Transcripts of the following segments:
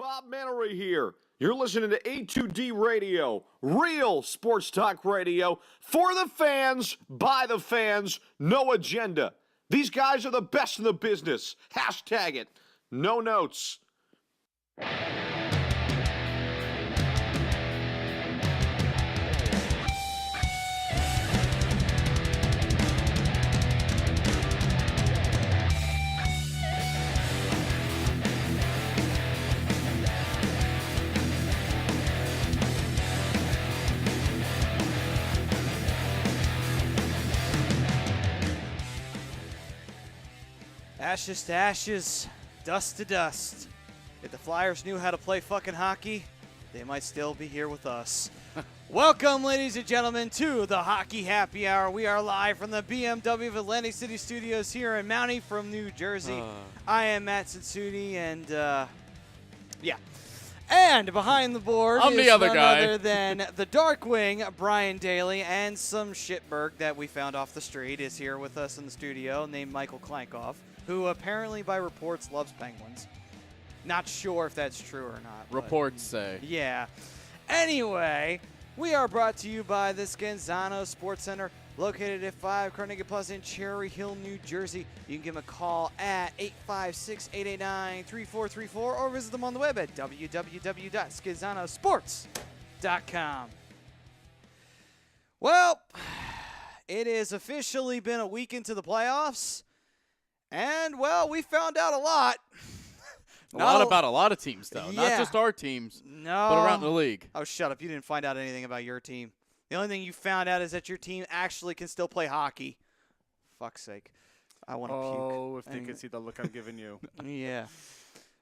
Bob Mannery here. You're listening to A2D Radio, real sports talk radio for the fans, by the fans, no agenda. These guys are the best in the business. Hashtag it. No notes. Ashes to ashes, dust to dust. If the Flyers knew how to play fucking hockey, they might still be here with us. Welcome, ladies and gentlemen, to the Hockey Happy Hour. We are live from the BMW of Atlantic City Studios here in Mountie from New Jersey. I am Matt Satsuni, and yeah. And behind the board I'm is the other none guy. other than the Darkwing, Brian Daly, and some shitberg that we found off the street is here with us in the studio named Michael Klankoff, who apparently, by reports, loves penguins. Not sure if that's true or not. Reports say. Yeah. Anyway, we are brought to you by the Scanzano Sports Center, located at 5 Carnegie Plaza in Cherry Hill, New Jersey. You can give them a call at 856-889-3434 or visit them on the web at www.scanzanosports.com. Well, it has officially been a week into the playoffs. And, well, we found out a lot. About a lot of teams, though. Yeah. Not just our teams, No. but around the league. Oh, shut up. You didn't find out anything about your team. The only thing you found out is that your team actually can still play hockey. Fuck's sake. I want to puke. Oh, if they could see the look I'm giving you. Yeah.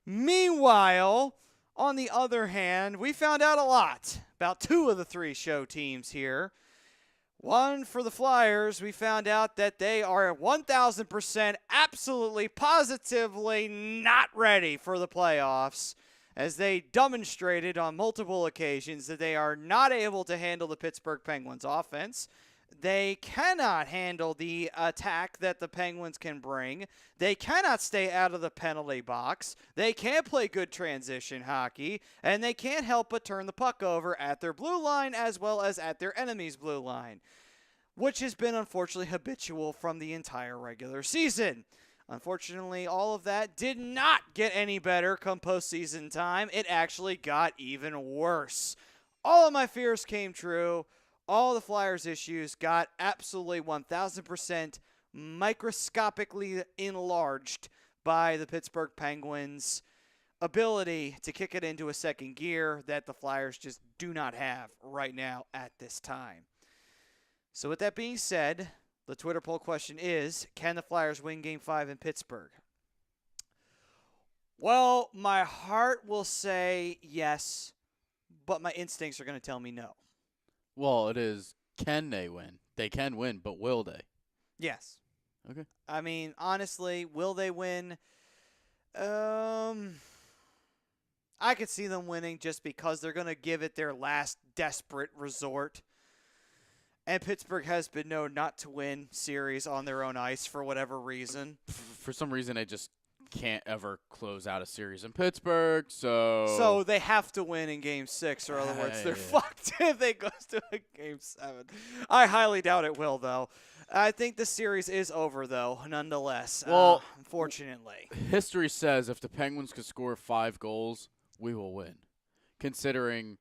Meanwhile, on the other hand, we found out a lot about two of the three show teams here. One, for the Flyers, we found out that they are 1,000% absolutely, positively not ready for the playoffs, as they demonstrated on multiple occasions that they are not able to handle the Pittsburgh Penguins offense. They cannot handle the attack that the Penguins can bring. They cannot stay out of the penalty box. They can't play good transition hockey. And they can't help but turn the puck over at their blue line as well as at their enemy's blue line, which has been unfortunately habitual from the entire regular season. Unfortunately, all of that did not get any better come postseason time. It actually got even worse. All of my fears came true. All the Flyers' issues got absolutely 1,000% microscopically enlarged by the Pittsburgh Penguins' ability to kick it into a second gear that the Flyers just do not have right now at this time. So with that being said, the Twitter poll question is, can the Flyers win Game 5 in Pittsburgh? Well, my heart will say yes, but my instincts are going to tell me no. Well, it is, can they win? They can win, but will they? Yes. Okay. I mean, honestly, will they win? I could see them winning just because they're going to give it their last desperate resort. And Pittsburgh has been known not to win series on their own ice for whatever reason. For some reason, they just can't ever close out a series in Pittsburgh, so... So they have to win in Game 6, or in other words, they're fucked if they go to a Game 7. I highly doubt it will, though. I think the series is over, though, nonetheless, well, unfortunately. History says if the Penguins could score 5 goals, we will win. Considering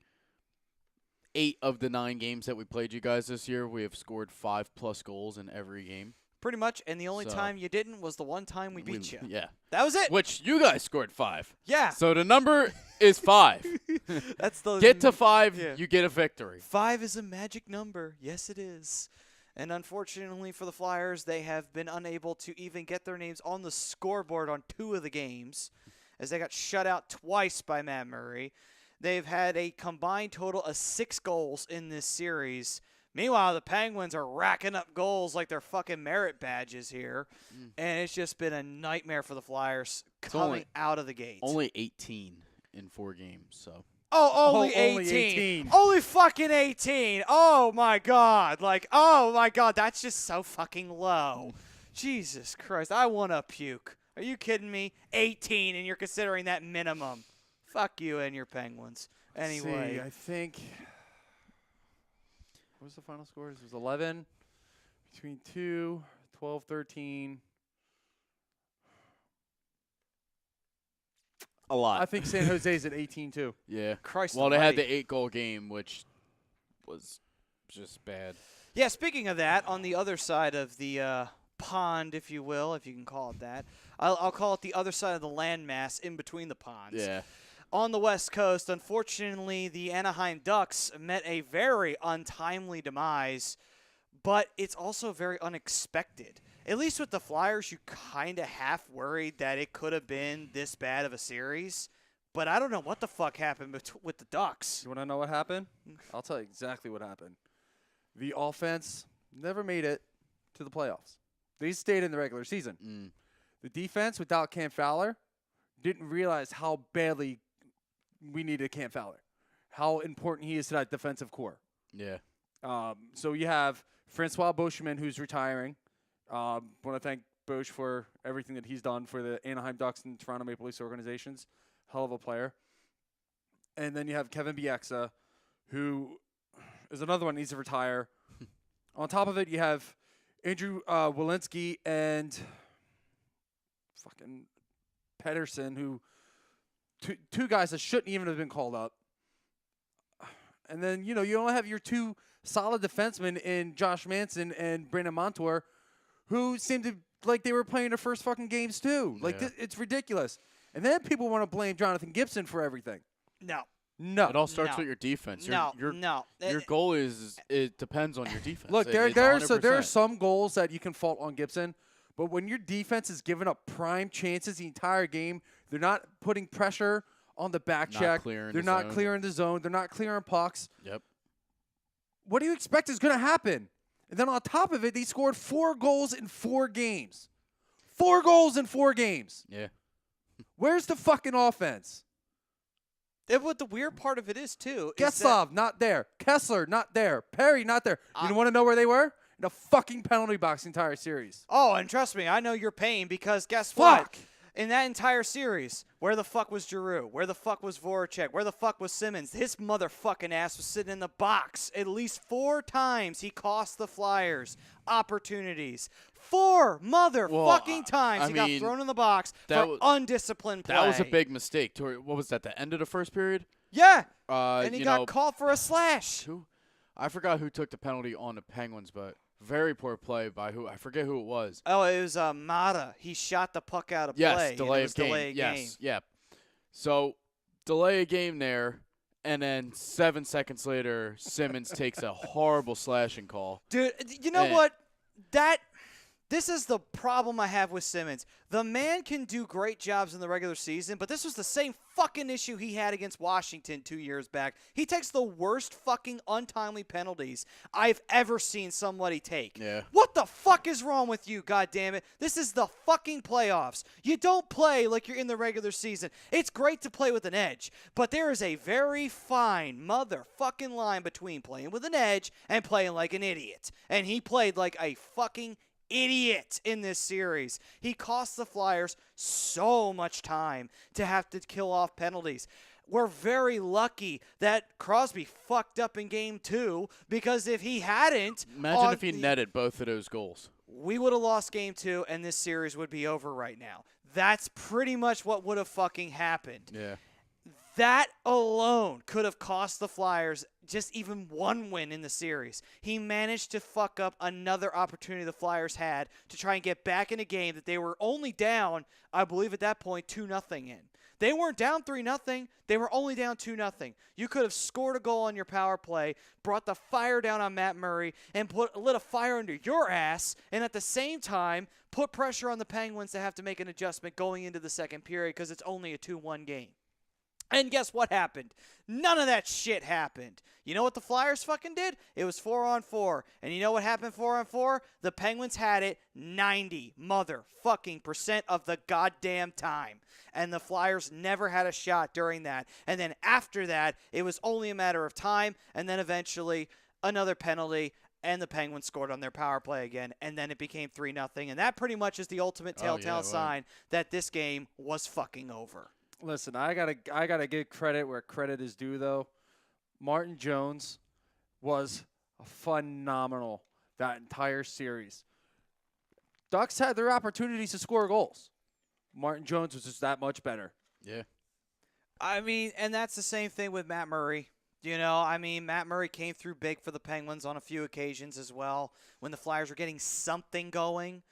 8 of the 9 games that we played you guys this year, we have scored 5+ goals in every game. Pretty much, and the only time you didn't was the one time we beat you. Yeah. That was it. Which you guys scored 5. Yeah. So the number is 5. That's the Get to 5, you get a victory. 5 is a magic number. Yes, it is. And unfortunately for the Flyers, they have been unable to even get their names on the scoreboard on 2 of the games, as they got shut out twice by Matt Murray. They've had a combined total of 6 goals in this series. Meanwhile, the Penguins are racking up goals like they're fucking merit badges here. And it's just been a nightmare for the Flyers coming out of the gates. Only 18 in 4 games, so. Oh, only 18. Only fucking 18. Oh, my God. Like, oh, my God. That's just so fucking low. Jesus Christ. I want to puke. Are you kidding me? 18, and you're considering that minimum. Fuck you and your Penguins. Anyway. See, I think. What was the final score? It was 11. Between 2, 12, 13. A lot. I think San Jose's at 18 too. Yeah. Christ Well, they had almighty. the 8-goal game, which was just bad. Yeah, speaking of that, on the other side of the pond, if you will, if you can call it that, I'll call it the other side of the landmass in between the ponds. Yeah. On the West Coast, unfortunately, the Anaheim Ducks met a very untimely demise, but it's also very unexpected. At least with the Flyers, you kind of half worried that it could have been this bad of a series, but I don't know what the fuck happened with the Ducks. You want to know what happened? I'll tell you exactly what happened. The offense never made it to the playoffs. They stayed in the regular season. The defense, without Cam Fowler, didn't realize how badly we needed Cam Fowler, how important he is to that defensive core. Yeah. So you have Francois Beauchemin, who's retiring. Want to thank Bosch for everything that he's done for the Anaheim Ducks and Toronto Maple Leafs organizations. Hell of a player. And then you have Kevin Bieksa, who is another one that needs to retire. On top of it, you have Andrew Walensky and fucking Pedersen, who two guys that shouldn't even have been called up. And then, you only have your two solid defensemen in Josh Manson and Brandon Montour, who seemed to like they were playing their first fucking games too. Like, it's ridiculous. And then people want to blame Jonathan Gibson for everything. No. It all starts No. with your defense. No. Your goal it depends on your defense. Look, It's there are 100%. some goals that you can fault on Gibson, but when your defense is giving up prime chances the entire game, they're not putting pressure on the back Not check. clearing They're the not zone. clearing the zone. They're not clearing pucks. Yep. What do you expect is going to happen? And then on top of it, they scored 4 goals in 4 games. 4 goals in 4 games. Yeah. Where's the fucking offense? And what the weird part of it is, too, is that Getzlov, not there. Kessler, not there. Perry, not there. You want to know where they were? In the fucking penalty box the entire series. Oh, and trust me, I know your pain because guess Fuck. what? In that entire series, where the fuck was Giroux? Where the fuck was Voracek? Where the fuck was Simmons? His motherfucking ass was sitting in the box. At least 4 times he cost the Flyers opportunities. 4 motherfucking times he got thrown in the box for undisciplined play. That was a big mistake. What was that, the end of the first period? Yeah. And he got called for a slash. I forgot who took the penalty on the Penguins, but very poor play by who? I forget who it was. Oh, it was Mata. He shot the puck out of play. Yes, delay of game. Delay of game. Yes, yeah. So, delay a game there, and then 7 seconds later, Simmons takes a horrible slashing call. Dude, you know what? This is the problem I have with Simmons. The man can do great jobs in the regular season, but this was the same fucking issue he had against Washington 2 years back. He takes the worst fucking untimely penalties I've ever seen somebody take. Yeah. What the fuck is wrong with you, goddammit? This is the fucking playoffs. You don't play like you're in the regular season. It's great to play with an edge, but there is a very fine motherfucking line between playing with an edge and playing like an idiot. And he played like a fucking idiot in this series. He cost the Flyers so much time to have to kill off penalties. We're very lucky that Crosby fucked up in game 2 because if he hadn't, Imagine if he netted both of those goals. we would have lost game 2 and this series would be over right now. That's pretty much what would have fucking happened. Yeah. That alone could have cost the Flyers just even 1 win in the series. He managed to fuck up another opportunity the Flyers had to try and get back in a game that they were only down, I believe at that point, 2-0 in. They weren't down 3-0. They were only down 2-0. You could have scored a goal on your power play, brought the fire down on Matt Murray, and lit a fire under your ass, and at the same time, put pressure on the Penguins to have to make an adjustment going into the second period because it's only a 2-1 game. And guess what happened? None of that shit happened. You know what the Flyers fucking did? It was 4-on-4. And you know what happened 4-on-4? The Penguins had it 90 motherfucking% of the goddamn time. And the Flyers never had a shot during that. And then after that, it was only a matter of time. And then eventually another penalty. And the Penguins scored on their power play again. And then it became 3-0. And that pretty much is the ultimate telltale sign that this game was fucking over. Listen, I gotta give credit where credit is due, though. Martin Jones was phenomenal that entire series. Ducks had their opportunities to score goals. Martin Jones was just that much better. Yeah. I mean, and that's the same thing with Matt Murray. You know, I mean, Matt Murray came through big for the Penguins on a few occasions as well when the Flyers were getting something going.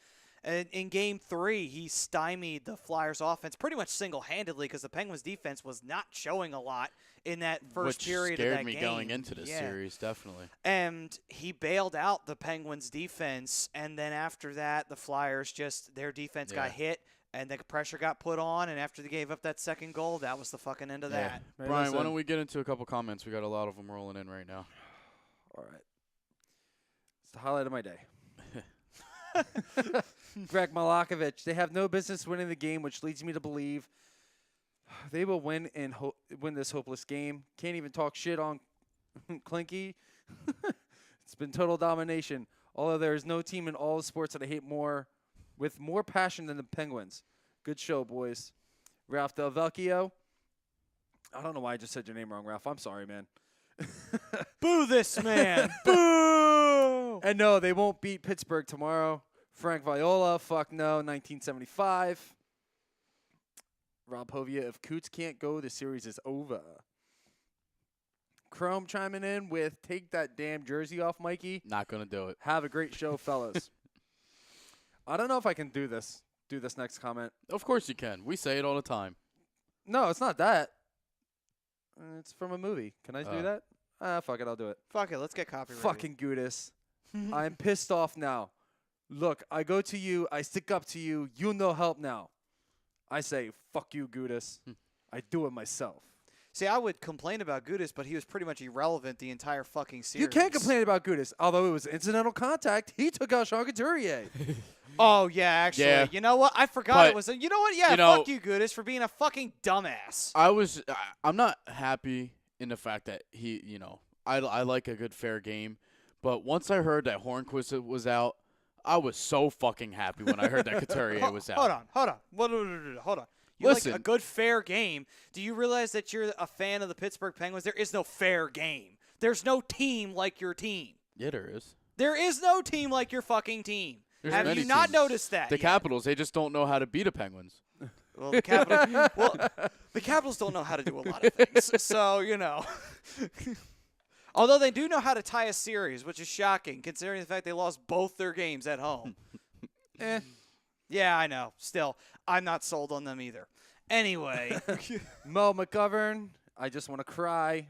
And in Game 3, he stymied the Flyers' offense pretty much single-handedly because the Penguins' defense was not showing a lot in that first period of that game. Which scared me going into this series, definitely. And he bailed out the Penguins' defense, and then after that, the Flyers their defense got hit, and the pressure got put on, and after they gave up that second goal, that was the fucking end of that. Hey, Brian, listen. why don't we get into a couple comments? We got a lot of them rolling in right now. All right. It's the highlight of my day. Greg Malakovich. They have no business winning the game, which leads me to believe they will win win this hopeless game. Can't even talk shit on Clinky. It's been total domination. Although there is no team in all the sports that I hate more with more passion than the Penguins. Good show, boys. Ralph Del Vecchio. I don't know why I just said your name wrong, Ralph. I'm sorry, man. Boo this man. Boo! And no, they won't beat Pittsburgh tomorrow. Frank Viola, fuck no, 1975. Rob Hovia, if Coots can't go, the series is over. Chrome chiming in with, take that damn jersey off, Mikey. Not going to do it. Have a great show, fellas. I don't know if I can do this next comment. Of course you can. We say it all the time. No, it's not that. It's from a movie. Can I do that? Fuck it, I'll do it. Fuck it, let's get copyrighted. Fucking Gudis. I'm pissed off now. Look, I go to you, I stick up to you, you no help now. I say, fuck you, Gudis. I do it myself. See, I would complain about Gudis, but he was pretty much irrelevant the entire fucking series. You can't complain about Gudis. Although it was incidental contact, he took out Sean Couturier. Oh, yeah, actually. Yeah. You know what? I forgot But, it was. You know what? Yeah, fuck you, Gudis, for being a fucking dumbass. I'm not happy in the fact that I like a good fair game. But once I heard that Hornquist was out, I was so fucking happy when I heard that Couturier was out. Hold on. Hold on. You Listen. like a good fair game. Do you realize that you're a fan of the Pittsburgh Penguins? There is no fair game. There's no team like your team. Yeah, there is. There is no team like your fucking team. There's Have many you not teams. noticed that? The yet? Capitals, they just don't know how to beat the Penguins. Well, the Capitals don't know how to do a lot of things. So, Although they do know how to tie a series, which is shocking considering the fact they lost both their games at home. Yeah, I know. Still, I'm not sold on them either. Anyway. Mo McGovern, I just want to cry.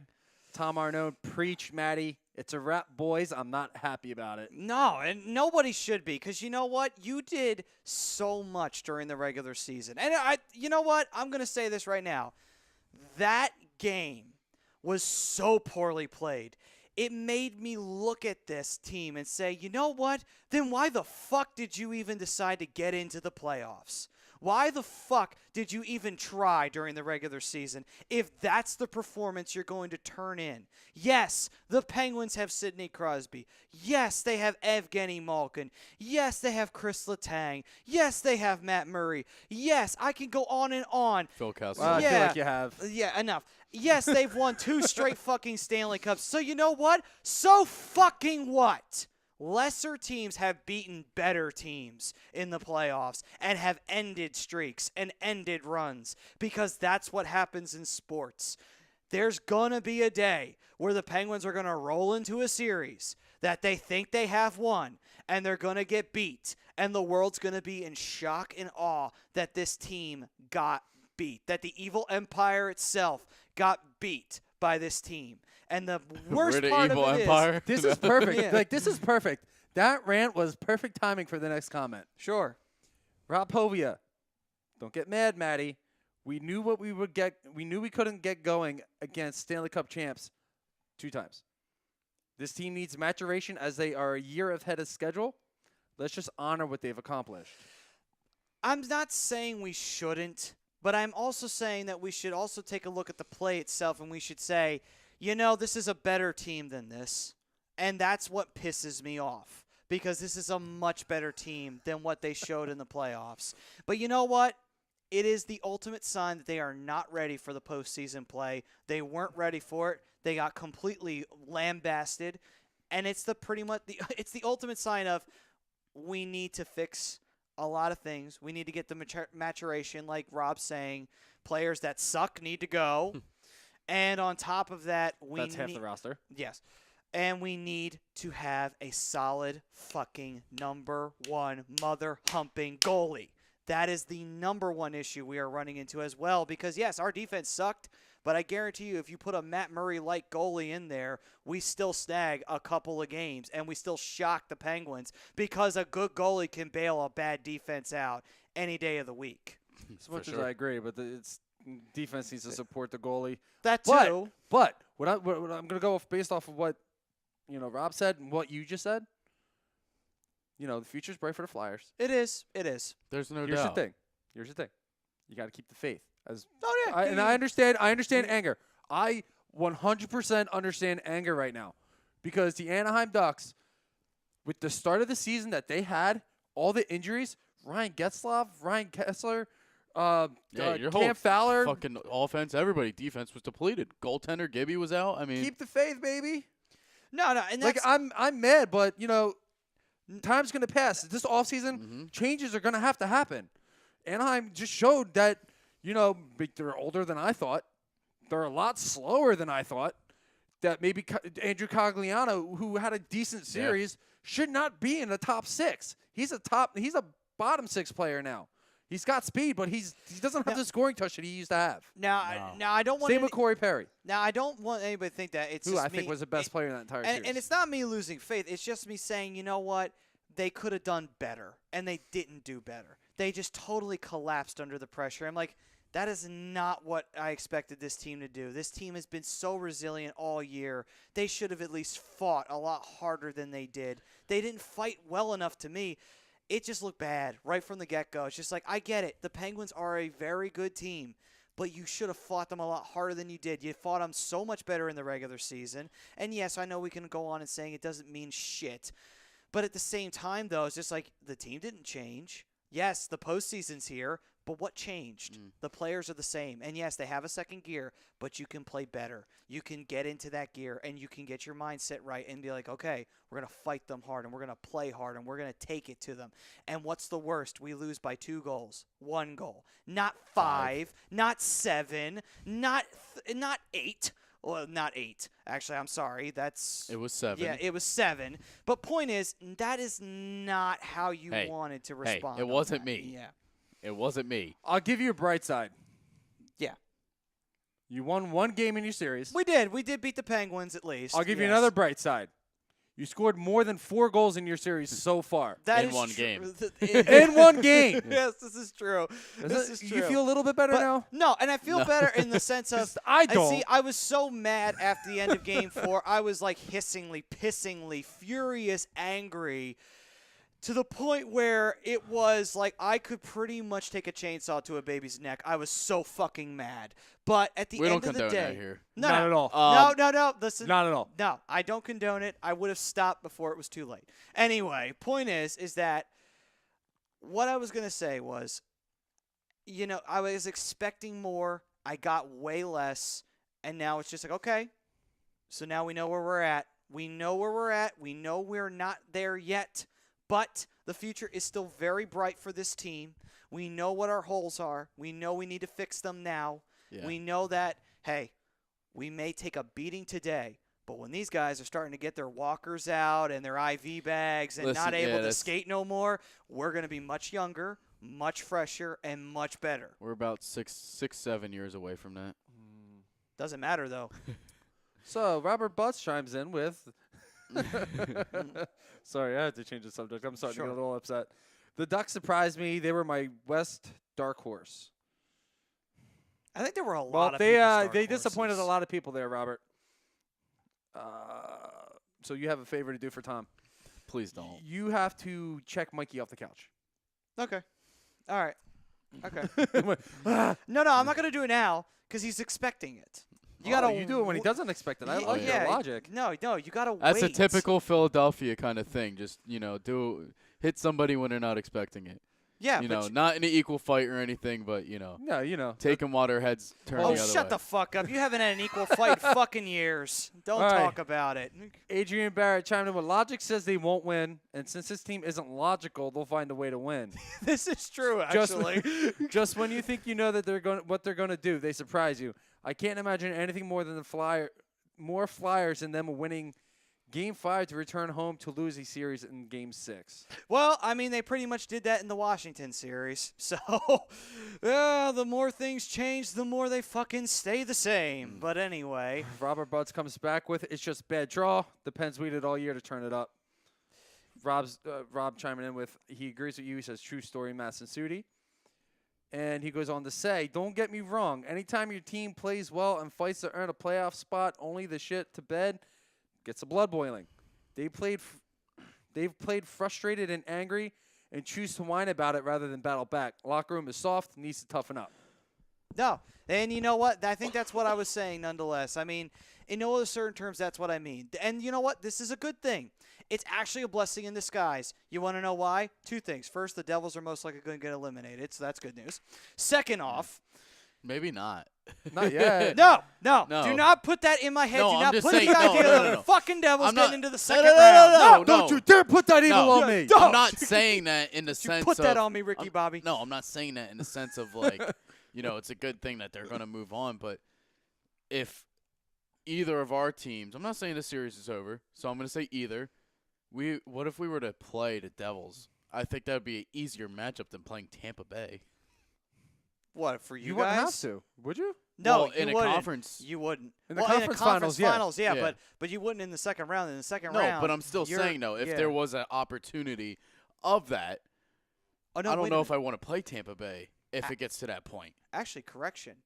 Tom Arnaud, preach, Maddie. It's a wrap, boys. I'm not happy about it. No, and nobody should be, because you know what? You did so much during the regular season. And you know what? I'm going to say this right now. That game was so poorly played. It made me look at this team and say, you know what? Then why the fuck did you even decide to get into the playoffs? Why the fuck did you even try during the regular season if that's the performance you're going to turn in? Yes, the Penguins have Sidney Crosby. Yes, they have Evgeny Malkin. Yes, they have Chris Letang. Yes, they have Matt Murray. Yes, I can go on and on. Phil Kessel. Well, I feel like you have. Yeah, enough. Yes, they've won 2 straight fucking Stanley Cups. So you know what? So fucking what? Lesser teams have beaten better teams in the playoffs and have ended streaks and ended runs because that's what happens in sports. There's going to be a day where the Penguins are going to roll into a series that they think they have won and they're going to get beat, and the world's going to be in shock and awe that this team got beat, that the evil empire itself got beat by this team. And the worst We're the part evil of it empire. This is perfect. Yeah. Like, this is perfect. That rant was perfect timing for the next comment. Sure. Rob Povia, don't get mad, Maddie. We knew what we would get. We knew we couldn't get going against Stanley Cup champs 2 times. This team needs maturation as they are a year ahead of schedule. Let's just honor what they've accomplished. I'm not saying we shouldn't, but I'm also saying that we should also take a look at the play itself, and we should say, this is a better team than this. And that's what pisses me off, because this is a much better team than what they showed in the playoffs. But you know what? it is the ultimate sign that they are not ready for the postseason play. They weren't ready for it. They got completely lambasted, and it's it's the ultimate sign of we need to fix a lot of things. We need to get the maturation, like Rob's saying. Players that suck need to go, and on top of that, That's half the roster. Yes. And we need to have a solid fucking number one mother-humping goalie. That is the number one issue we are running into as well because, yes, our defense sucked, but I guarantee you if you put a Matt Murray-like goalie in there, we still snag a couple of games, and we still shock the Penguins because a good goalie can bail a bad defense out any day of the week. As much as I agree, but defense needs to support the goalie. That too. But what I'm going to go based off of what Rob said and what you just said. The future's bright for the Flyers. It is. It is. There's no Here's doubt. the thing. You got to keep the faith. Yeah. I understand anger. I 100% understand anger right now because the Anaheim Ducks, with the start of the season that they had, all the injuries, Ryan Getzlaf, Ryan Kessler, your whole Cam Fowler, fucking offense, everybody, defense was depleted. Goaltender Gibby was out. I mean, keep the faith, baby. No, and that's I'm mad, but time's gonna pass. This offseason, changes are gonna have to happen. Anaheim just showed that they're older than I thought. They're a lot slower than I thought. That maybe Andrew Cogliano, who had a decent series, should not be in the top 6. He's a bottom 6 player now. He's got speed, but he doesn't have the scoring touch that he used to have. Now I don't want Same with Corey Perry. Now I don't want anybody to think that it's who just I think was the best player in that entire series. And it's not me losing faith. It's just me saying, you know what? They could have done better, and they didn't do better. They just totally collapsed under the pressure. I'm like, that is not what I expected this team to do. This team has been so resilient all year. They should have at least fought a lot harder than they did. They didn't fight well enough to me. It just looked bad right from the get-go. It's just like, I get it. The Penguins are a very good team, but you should have fought them a lot harder than you did. You fought them so much better in the regular season. And, yes, I know we can go on and saying it doesn't mean shit. But at the same time, though, it's just like the team didn't change. Yes, the postseason's here, but what changed? The players are the same. And, yes, they have a second gear, but you can play better. You can get into that gear, and you can get your mindset right and be like, okay, we're going to fight them hard, and we're going to play hard, and we're going to take it to them. And what's the worst? We lose by 2 goals, 1 goal. Not 5, not 7, not 8. Well, not 8. Actually, I'm sorry. It was 7. Yeah, it was 7. But point is, that is not how you wanted to respond. It wasn't me. Yeah. It wasn't me. I'll give you a bright side. Yeah. You won 1 game in your series. We did. We did beat the Penguins at least. I'll give you another bright side. You scored more than 4 goals in your series so far. That in is one true. game. In 1 game. Yes, this is true. This is true. You feel a little bit better now? No, and I feel better in the sense of I don't. See, I was so mad after the end of Game 4. I was like hissingly, pissingly, furious, angry, to the point where it was like I could pretty much take a chainsaw to a baby's neck. I was so fucking mad. But at the end of the day, we don't condone that here. No, Not at all. No. Listen, Not at all. No, I don't condone it. I would have stopped before it was too late. Anyway, point is that what I was going to say was, I was expecting more. I got way less. And now it's just like, okay, so now we know where we're at. We know where we're at. We know we're not there yet. But the future is still very bright for this team. We know what our holes are. We know we need to fix them now. Yeah. We know that, hey, we may take a beating today, but when these guys are starting to get their walkers out and their IV bags and not able to skate no more, we're going to be much younger, much fresher, and much better. We're about 7 years away from that. Doesn't matter, though. So Robert Butts chimes in with sorry, I had to change the subject. I'm starting to get a little upset. The Ducks surprised me. They were my West dark horse. I think there were a lot of they disappointed a lot of people there, Robert. So you have a favor to do for Tom. Please don't. You have to check Mikey off the couch. Okay. All right. Okay. No, I'm not going to do it now because he's expecting it. You do it when he doesn't expect it. I like your logic. No, you got to wait. That's a typical Philadelphia kind of thing. Just, hit somebody when they're not expecting it. Yeah, You but know, not in an equal fight or anything, but Yeah, take them while their heads turn oh, the other shut way. the fuck up. You haven't had an equal fight in fucking years. Don't All right. talk about it. Adrian Barrett chimed in with logic says they won't win, and since this team isn't logical, they'll find a way to win. This is true, Just- actually. Just when you think you know that what they're going to do, they surprise you. I can't imagine anything more than more Flyers than them winning Game 5 to return home to lose a series in Game 6. Well, I mean, they pretty much did that in the Washington series. So, the more things change, the more they fucking stay the same. But anyway. Robert Butts comes back with, it's just bad draw. The Pens waited all year to turn it up. Rob chiming in with, he agrees with you. He says, true story, Masson Sudi. And he goes on to say, don't get me wrong. Anytime your team plays well and fights to earn a playoff spot, only the shit to bed gets the blood boiling. They've played frustrated and angry and choose to whine about it rather than battle back. Locker room is soft, needs to toughen up. No. And you know what? I think that's what I was saying nonetheless. I mean, in no other certain terms, that's what I mean. And you know what? This is a good thing. It's actually a blessing in disguise. You want to know why? Two things. First, the Devils are most likely going to get eliminated, so that's good news. Second off, Maybe not. Not yet. no. No. Do not put that in my head. No, Do I'm not just put saying- the no, idea no, of no, the no. fucking Devils I'm not- getting into the second no, round. no. Don't you dare put that evil No. on me. Don't. I'm not saying that in the You sense put of that on me, Ricky I'm- Bobby. No, I'm not saying that in the sense of like, it's a good thing that they're going to move on. But if either of our teams, I'm not saying the series is over, so I'm going to say either. What if we were to play the Devils? I think that would be an easier matchup than playing Tampa Bay. What, for you You guys? wouldn't have to, would you? No, Well, you in a wouldn't. conference- You wouldn't. In the well, conference in a conference finals, yeah. Yeah. but you wouldn't in the second round. In the second No, round. but I'm still you're- saying, though, if yeah. there was an opportunity of that, Oh, no, I don't wait a know if minute. I want to play Tampa Bay if it gets to that point. Actually, correction.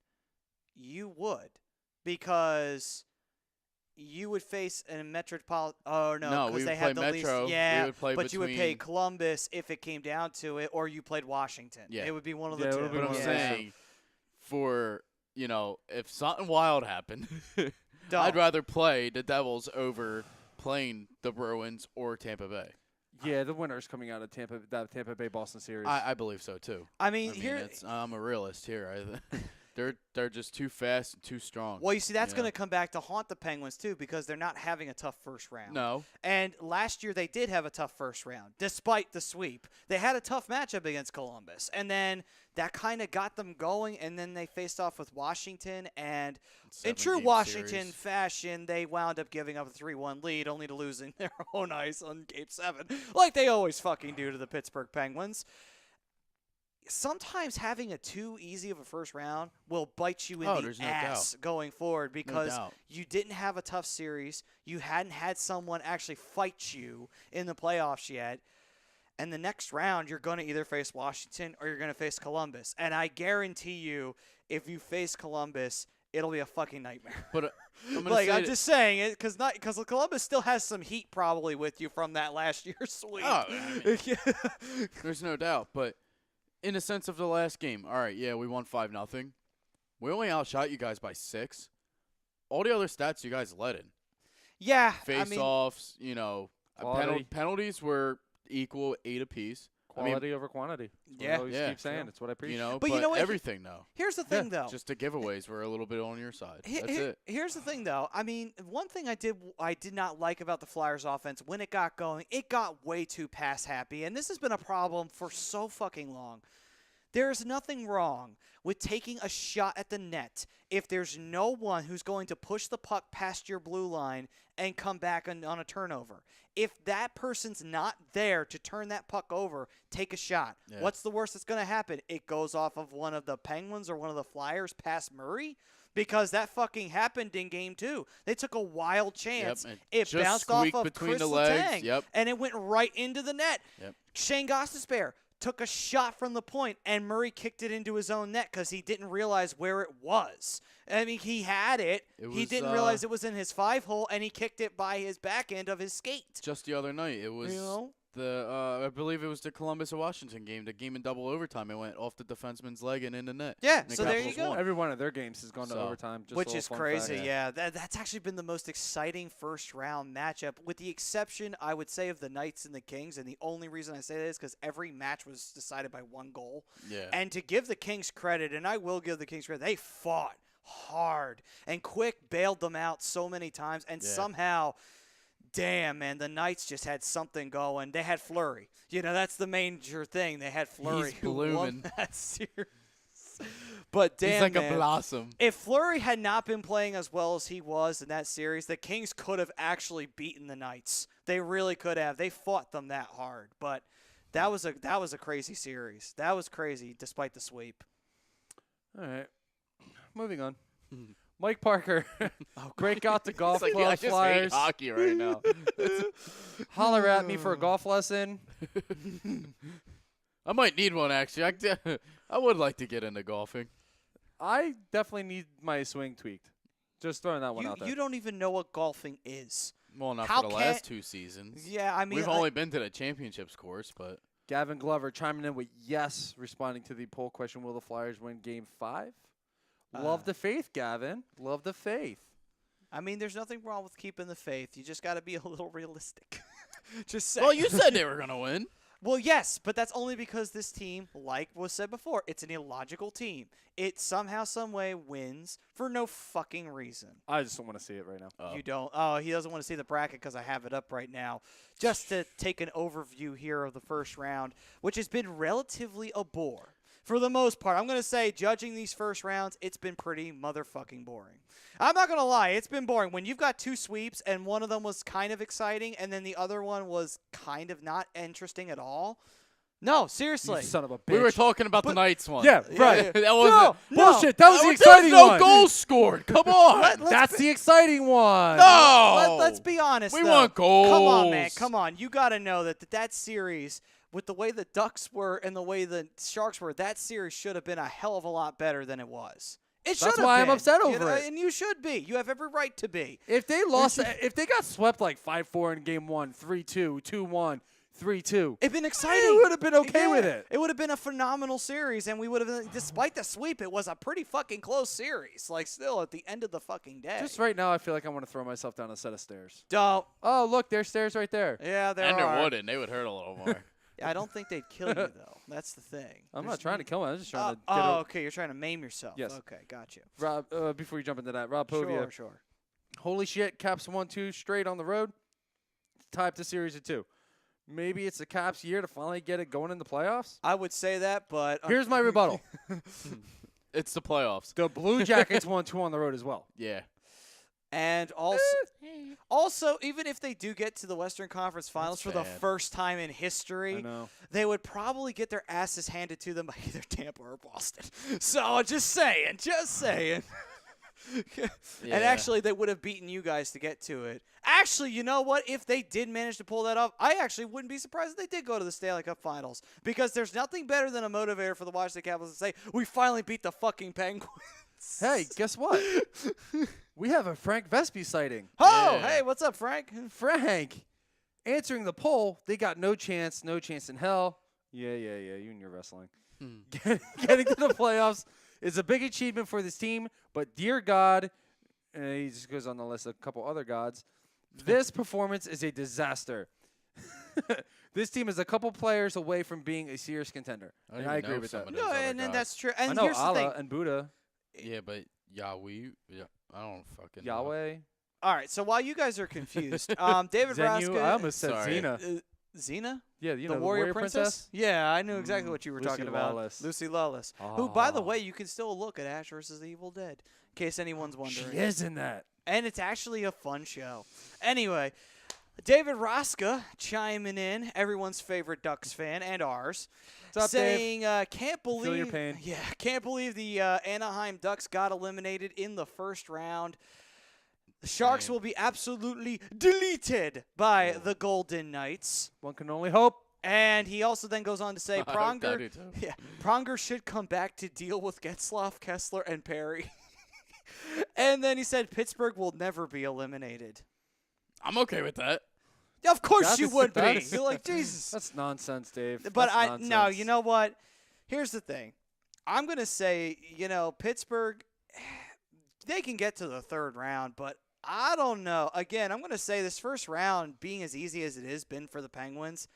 You would, because you would face a metropolitan. Oh no, No, because we would they play have the Metro. least. We Yeah, would play but you would pay between- Columbus if it came down to it, or you played Washington. Yeah. It would be one of Yeah, the it two. would be But I'm one of yeah. saying, for if something wild happened, Don't. I'd rather play the Devils over playing the Bruins or Tampa Bay. Yeah, the winner's coming out of that Tampa Bay Boston series. I believe so too. I mean, I mean, here. I'm a realist here. They're just too fast and too strong. Well, you see, that's Yeah. going to come back to haunt the Penguins too, because they're not having a tough first round. No, And last year they did have a tough first round, despite the sweep. They had a tough matchup against Columbus, and then that kind of got them going. And then they faced off with Washington, and in true 7-game Washington series. fashion, they wound up giving up a 3-1 lead, only to lose in their own ice on Game 7, like they always fucking do to the Pittsburgh Penguins. Sometimes having a too easy of a first round will bite you in the there's no ass going forward, because doubt. you didn't have a tough series. You hadn't had someone actually fight you in the playoffs yet. And the next round, you're going to either face Washington or you're going to face Columbus. And I guarantee you, if you face Columbus, it'll be a fucking nightmare. but I'm gonna Like, say I'm that- just saying it because Columbus still has some heat probably with you from that last year's sweep. Oh, I mean, there's no doubt. But in the sense of the last game, all right, yeah, we won 5-0. We only outshot you guys by 6. All the other stats you guys led in. Yeah, Face-offs, Quality. penalties were equal, 8 apiece. Quality over quantity. That's what Yeah. I always Yeah. keep saying. It's what I preach. But you know what? everything, though. here's the thing, though. Just the giveaways were a little bit on your side. That's it. Here's the thing, though. I mean, one thing I did not like about the Flyers' offense when it got going, it got way too pass happy, and this has been a problem for so fucking long. There is nothing wrong with taking a shot at the net if there's no one who's going to push the puck past your blue line and come back on a turnover. If that person's not there to turn that puck over, take a shot. Yeah. What's the worst that's going to happen? It goes off of one of the Penguins or one of the Flyers past Murray? Because that fucking happened in Game 2. They took a wild chance. and It just bounced off squeaked of between Chris the legs. Letang, Yep. and it went right into the net. Yep. Shane Gostisbehere took a shot from the point, and Murray kicked it into his own net because he didn't realize where it was. I mean, he had it. It He was, didn't realize it was in his 5-hole, and he kicked it by his back end of his skate. Just the other night, it was You know? I believe it was the Columbus and Washington game. The game in double overtime. It went off the defenseman's leg and in the net. Yeah, And the so there you Capitals go. won. Every one of their games has gone to overtime. Just a Which little is fun crazy, fact. yeah. That's actually been the most exciting first-round matchup, with the exception, I would say, of the Knights and the Kings. And the only reason I say that is because every match was decided by one goal. Yeah. And to give the Kings credit, and I will give the Kings credit, they fought hard. And Quick bailed them out so many times. And somehow, damn, man, the Knights just had something going. They had Fleury. You know, that's the major thing. They had Fleury He's who blooming. won that series. But damn, He's like man, a blossom. if Fleury had not been playing as well as he was in that series, the Kings could have actually beaten the Knights. They really could have. They fought them that hard. But that was a crazy series. That was crazy, despite the sweep. All right. Moving on. Mike Parker, break out the golf It's like, club I just flyers. hate hockey right now. Holler at me for a golf lesson. I might need one, actually. I would like to get into golfing. I definitely need my swing tweaked. Just throwing that one out there. You don't even know what golfing is. Well, not How for the can- last 2 seasons. Yeah, I mean, We've only been to the championships course, but Gavin Glover chiming in with yes, responding to the poll question, will the Flyers win Game 5? Love the faith, Gavin. Love the faith. I mean, there's nothing wrong with keeping the faith. You just got to be a little realistic. Just saying. well, you said they were gonna win. Well, yes, but that's only because this team, like was said before, it's an illogical team. It somehow, some way wins for no fucking reason. I just don't want to see it right now. You don't. Oh, he doesn't want to see the bracket because I have it up right now. Just to take an overview here of the first round, which has been relatively a bore. For the most part, I'm going to say, judging these first rounds, it's been pretty motherfucking boring. I'm not going to lie, it's been boring. When you've got 2 sweeps and one of them was kind of exciting and then the other one was kind of not interesting at all. No, seriously. You son of a bitch. We were talking about the Knights one. Yeah, right. That wasn't. No. Bullshit. That was the There's exciting no one. goals scored. Come on. That's the exciting one. No. Let's be honest, We though. want goals. Come on, man. Come on. You got to know that series, with the way the Ducks were and the way the Sharks were, that series should have been a hell of a lot better than it was. It should That's have why I'm been, upset you over know, it. And you should be. You have every right to be. If they lost, if they got swept like 5-4 in Game 1, 3-2, 2-1, 3-2, It'd been exciting. you would have been okay with it. It would have been a phenomenal series, and we would have, despite the sweep, it was a pretty fucking close series. Like, still, at the end of the fucking day. Just right now, I feel like I want to throw myself down a set of stairs. Don't. Oh, look, there's stairs right there. Yeah, there And are. there wouldn't. They would hurt a little more. I don't think they'd kill you, though. That's the thing. I'm There's not trying to kill him. I'm just trying to get Oh, over. okay. You're trying to maim yourself. Yes. Okay, got you. Rob, before you jump into that, Rob Povia. Sure. Holy shit, Caps 1-2 straight on the road. Tie up the series of 2. Maybe it's the Caps' year to finally get it going in the playoffs. I would say that, but Here's my rebuttal. It's the playoffs. The Blue Jackets 1-2 on the road as well. Yeah. And also, even if they do get to the Western Conference Finals for the bad. first time in I history, know. they would probably get their asses handed to them by either Tampa or Boston. So just saying. Yeah. And actually, they would have beaten you guys to get to it. Actually, you know what? If they did manage to pull that off, I actually wouldn't be surprised if they did go to the Stanley Cup Finals. Because there's nothing better than a motivator for the Washington Capitals to say, we finally beat the fucking Penguins. Hey, guess what? We have a Frank Vespi sighting. Oh, Yeah. hey, what's up, Frank? Frank, answering the poll, they got no chance in hell. Yeah, you and your wrestling. Getting to the playoffs is a big achievement for this team, but dear God, and he just goes on the list of a couple other gods, this performance is a disaster. This team is a couple players away from being a serious contender. I don't And even I know agree with some that. of those No, other and guys. that's true. I And know here's the thing. Allah and Buddha, Yeah, but Yahweh. Yeah, I don't fucking know. Yahweh, All right, so while you guys are confused, David Zenu. I Raska, almost said Sorry. Xena. Xena? Yeah, you The know, Warrior Princess? Yeah, I knew exactly what you were Lucy talking about. Lawless. Lucy Lawless. Who, by the Ah. way, you can still look at Ash vs. the Evil Dead, in case anyone's wondering. She is in that. And it's actually a fun show. Anyway, David Raska chiming in, everyone's favorite Ducks fan and ours, What's up, Dave? saying, "Can't believe, Feel your pain. Yeah, can't believe the Anaheim Ducks got eliminated in the first round. The Sharks Same. will be absolutely deleted by the Golden Knights." One can only hope. And he also then goes on to say, I hope that Pronger, is too. yeah, Pronger should come back to deal with Getzlaf, Kessler, and Perry. And then he said Pittsburgh will never be eliminated. I'm okay with that. Of course you That's- would be. that's- You're like, Jesus. That's nonsense, Dave. But That's no, nonsense. you know what? Here's the thing. I'm going to say, Pittsburgh, they can get to the third round, but I don't know. Again, I'm going to say this first round, being as easy as it has been for the Penguins,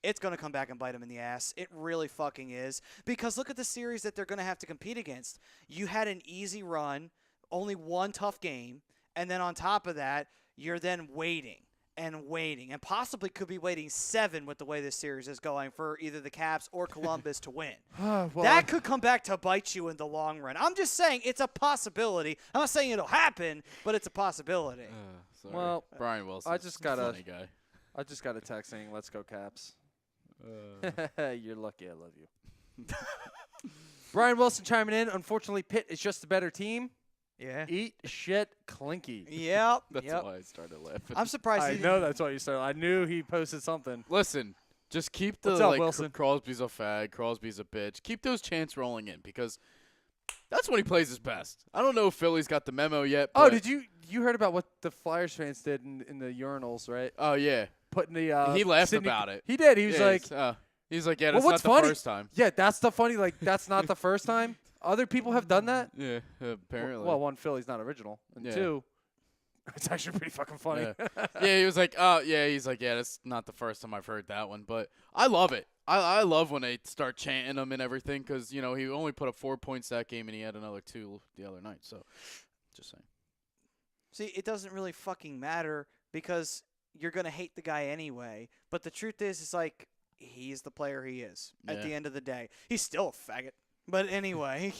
it's going to come back and bite them in the ass. It really fucking is. Because look at the series that they're going to have to compete against. You had an easy run, only one tough game, and then on top of that, you're then waiting and possibly could be waiting 7 with the way this series is going for either the Caps or Columbus to win. Well, That could come back to bite you in the long run. I'm just saying it's a possibility. I'm not saying it'll happen, but it's a possibility. Sorry. Well, Brian Wilson. I just got a funny guy. I just got a text saying, "Let's go Caps." You're lucky. I love you. Brian Wilson chiming in. Unfortunately, Pitt is just a better team. Yeah. Eat shit, Clinky. Yep. That's yep. why I started laughing. I'm surprised. I he know that's why you started. I knew he posted something. Listen, just keep the What's up, Wilson? Crosby's a fag, Crosby's a bitch. Keep those chants rolling in because that's when he plays his best. I don't know if Philly's got the memo yet. Oh, but- did you heard about what the Flyers fans did in the urinals, right? Oh yeah. Putting the He laughed Sidney- about it. He did. He was Yeah, like, he's like, yeah, Well, that's what's not the funny- first time. yeah, that's the funny. Like, that's not the first time. Other people have done that. Yeah, apparently. Well, one, Philly's not original, and Yeah. two, it's actually pretty fucking funny. Yeah, he was like, oh, yeah, he's like, yeah, that's not the first time I've heard that one, but I love it. I love when they start chanting him and everything because, he only put up 4 points that game and he had another 2 the other night, so just saying. See, it doesn't really fucking matter because you're going to hate the guy anyway. But the truth is, it's like, he's the player he is at Yeah. the end of the day. He's still a faggot. But anyway.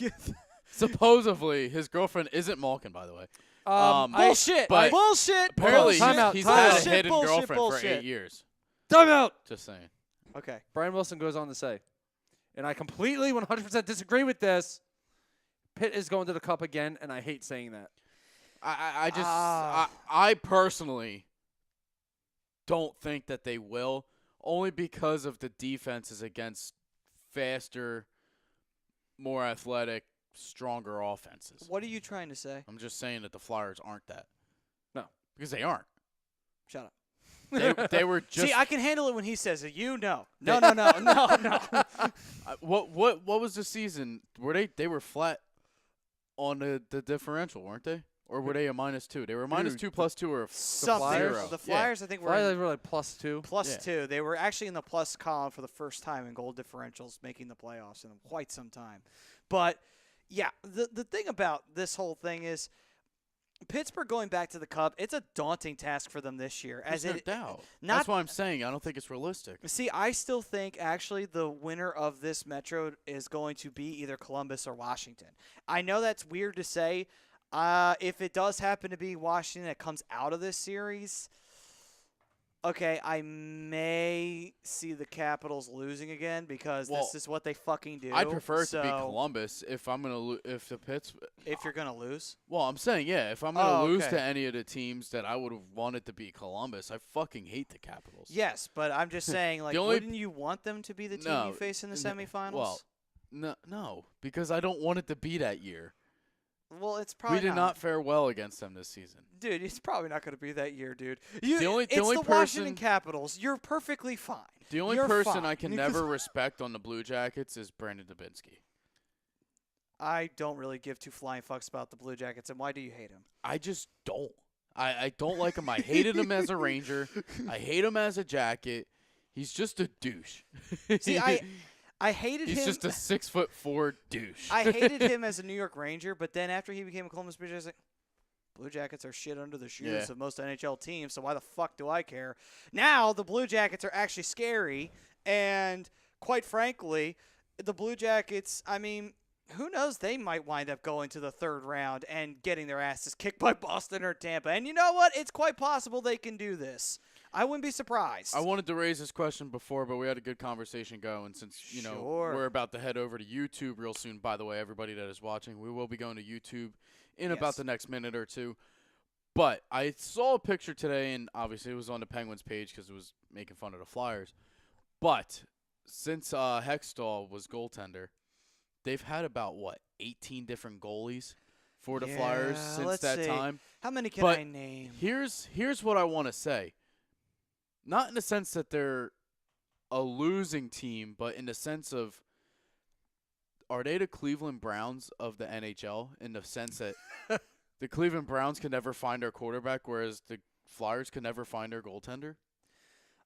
Supposedly, his girlfriend isn't Malkin, by the way. Bullshit. but bullshit. Apparently, Time out, he's time had out. a hidden Bullshit, girlfriend for bullshit. 8 years. Time out. Just saying. Okay. Brian Wilson goes on to say, and I completely 100% disagree with this. Pitt is going to the Cup again, and I hate saying that. I personally don't think that they will, only because of the defenses against faster, more athletic, stronger offenses. What are you trying to say? I'm just saying that the Flyers aren't that. No. Because they aren't. Shut up. They were just See, I can handle it when he says it. You know. No. what was the season? Were they were flat on the differential, weren't they? Or were they a -2? They were -2 +2 or Something. Zero. The Flyers, I think, were Flyers in were like +2. plus Yeah. 2. They were actually in the plus column for the first time in goal differentials, making the playoffs in quite some time. But, yeah, the thing about this whole thing is Pittsburgh going back to the Cup, it's a daunting task for them this year. There's no doubt. not- That's why I'm saying I don't think it's realistic. See, I still think actually the winner of this Metro is going to be either Columbus or Washington. I know that's weird to say. If it does happen to be Washington that comes out of this series, okay, I may see the Capitals losing again because this is what they fucking do. I prefer it to be So, Columbus if I'm gonna if the Pitts. if you're gonna lose. Well, I'm saying if I'm gonna lose okay. to any of the teams that I would have wanted to be Columbus, I fucking hate the Capitals. Yes, but I'm just saying, like, only- wouldn't you want them to be the team No, you face in the n- semifinals? Well, no, because I don't want it to be that year. Well, it's probably We did not fare well against them this season. Dude, it's probably not going to be that year, dude. The only it's the Washington person- Capitals. You're perfectly fine. The only You're person fine. I can never respect on the Blue Jackets is Brandon Dubinsky. I don't really give two flying fucks about the Blue Jackets, and why do you hate him? I just don't. I don't like him. I hated him as a Ranger. I hate him as a Jacket. He's just a douche. See, I hated He's him. just a 6'4" douche. I hated him as a New York Ranger, but then after he became a Columbus Blue Jacket, I was like, Blue Jackets are shit under the shoes Yeah. of most NHL teams, so why the fuck do I care? Now the Blue Jackets are actually scary, and quite frankly, the Blue Jackets, I mean, who knows? They might wind up going to the third round and getting their asses kicked by Boston or Tampa. And you know what? It's quite possible they can do this. I wouldn't be surprised. I wanted to raise this question before, but we had a good conversation going since, Sure. we're about to head over to YouTube real soon. By the way, everybody that is watching, we will be going to YouTube in about Yes. the next minute or two. But I saw a picture today, and obviously it was on the Penguins page because it was making fun of the Flyers. But since Hextall was goaltender, they've had about, 18 different goalies for the Flyers Yeah, since let's that see. time. How many can But I name? Here's what I want to say. not in the sense that they're a losing team, but in the sense of, are they the Cleveland Browns of the NHL, in the sense that the Cleveland Browns can never find their quarterback, whereas the Flyers can never find their goaltender?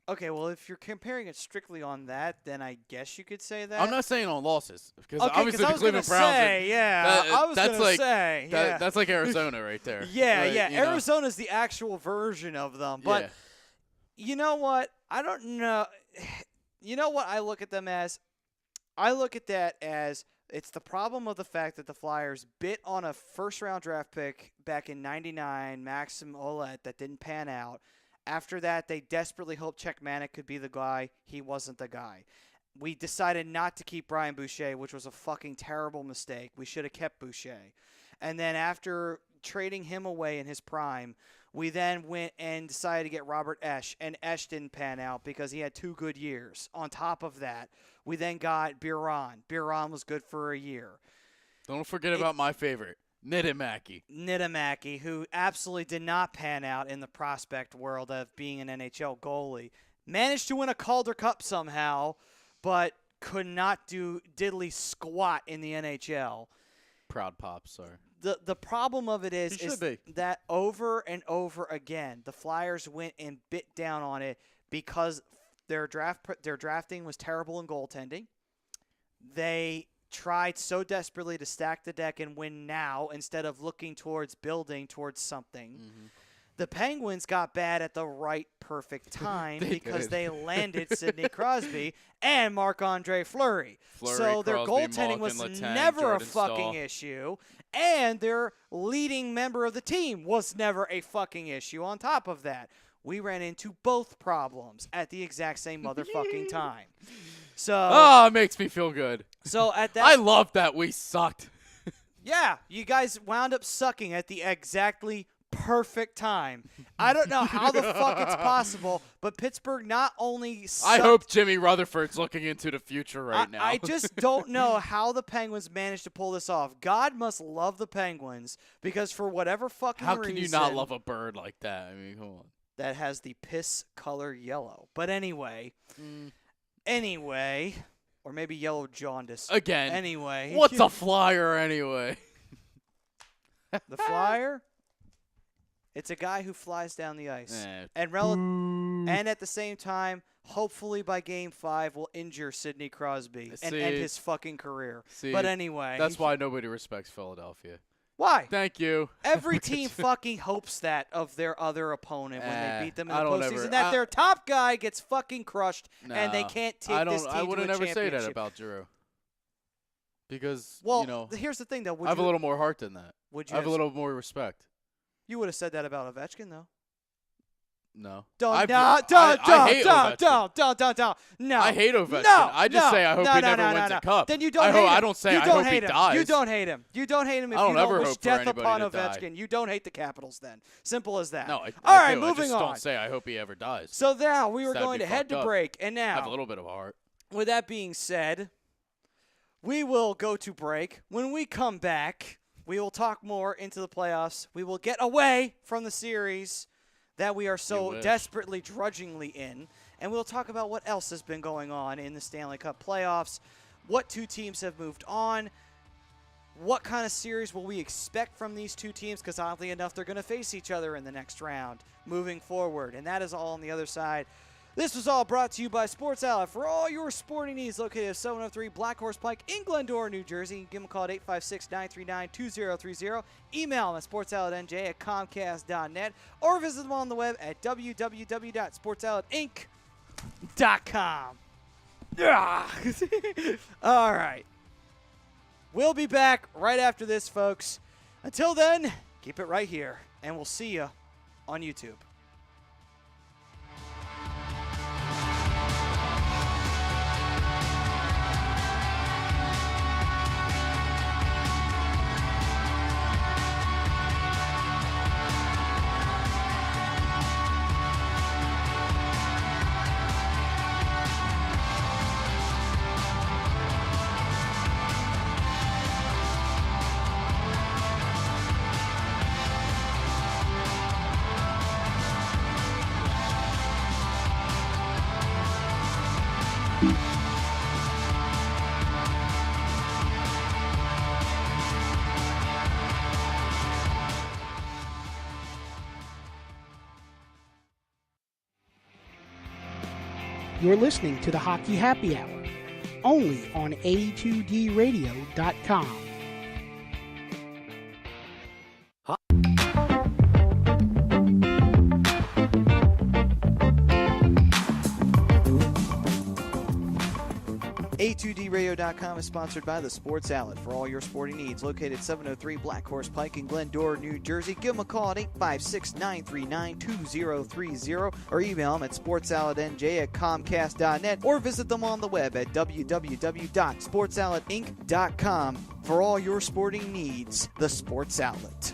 Okay, well, if you're comparing it strictly on that, then I guess you could say that. I'm not saying on losses, because Okay, obviously 'cause I the was Cleveland gonna Browns. say, I was that's gonna like say, yeah. that's like Arizona right there. Yeah, Like, yeah. you know. Arizona's the actual version of them. But Yeah. you know what? I don't know. You know what I look at them as? I look at that as it's the problem of the fact that the Flyers bit on a first-round draft pick back in '99, Maxim Ouellet, that didn't pan out. After that, they desperately hoped Czech Manic could be the guy. He wasn't the guy. We decided not to keep Brian Boucher, which was a fucking terrible mistake. We should have kept Boucher. And then after trading him away in his prime, we then went and decided to get Robert Esch, and Esch didn't pan out because he had 2 good years. On top of that, we then got Biron. Biron was good for a year. Don't forget about my favorite, Niedermacki, who absolutely did not pan out in the prospect world of being an NHL goalie. Managed to win a Calder Cup somehow, but could not do diddly squat in the NHL. Proud Pops, sorry. The problem of it He is should be. that over and over again, the Flyers went and bit down on it because their drafting was terrible in goaltending. They tried so desperately to stack the deck and win now instead of looking towards building towards something. Mm-hmm. The Penguins got bad at the right perfect time They because did. they landed Sidney Crosby and Marc-Andre Fleury. So their Crosby, goaltending was Malkin, Letang, never Jordan a fucking Stahl. issue, and their leading member of the team was never a fucking issue on top of that. We ran into both problems at the exact same motherfucking time. So, Oh, it makes me feel good. so at that, I love that we sucked. yeah, you guys wound up sucking at the exactly perfect time. I don't know how the fuck it's possible, but Pittsburgh not only sucked, I hope Jimmy Rutherford's looking into the future right now. I just don't know how the Penguins managed to pull this off. God must love the Penguins because for whatever fucking How reason, can you not love a bird like that? I mean, come on. that has the piss color yellow. But anyway, or maybe yellow jaundice. Again, Anyway, what's a flyer anyway? the Flyer? It's a guy who flies down the ice. And at the same time, hopefully by Game 5, will injure Sidney Crosby and end his fucking career. See, But anyway. That's why nobody respects Philadelphia. Why? Thank you. Every team fucking hopes that of their other opponent when they beat them in I the don't postseason. ever- that their top guy gets fucking crushed and they Nah, can't take this team I wouldn't to a ever say that championship. about Giroux. Because, Well, you know, here's the thing, though. I have a little more heart than that. Would I have a little more respect. You would have said that about Ovechkin, though. No. Don't. I hate Ovechkin. No. I hate Ovechkin. No, I just no, say I hope no, he no, never no, wins no, a cup. Then you don't I hate him. I don't say you I don't hope hate he him. dies. You don't hate him. You don't hate him if I don't you don't ever wish hope for death anybody upon to die. Ovechkin. You don't hate the Capitals then. Simple as that. No, All I right, do. moving I just on. don't say I hope he ever dies. So now we were That'd going be to head fucked to up. break, and I have a now, little bit of a heart. with that being said, we will go to break. When we come back, we will talk more into the playoffs. We will get away from the series that we are so wish. desperately, drudgingly in. And we'll talk about what else has been going on in the Stanley Cup playoffs, what 2 teams have moved on, what kind of series will we expect from these 2 teams, because oddly enough, they're going to face each other in the next round moving forward. And that is all on the other side. This was all brought to you by Sports Outlet for all your sporting needs, located at 703 Black Horse Pike in Glendora, New Jersey. You can give them a call at 856-939-2030. Email them at sportsoutletnj@comcast.net or visit them on the web at www.sportsoutletinc.com. All right. We'll be back right after this, folks. Until then, keep it right here, and we'll see you on YouTube. You're listening to the Hockey Happy Hour, only on A2DRadio.com. A2DRadio.com is sponsored by the Sports Outlet for all your sporting needs. Located 703 Black Horse Pike in Glendora, New Jersey. Give them a call at 856-939-2030 or email them at sportsoutletnj@comcast.net or visit them on the web at www.sportsoutletinc.com for all your sporting needs. The Sports Outlet.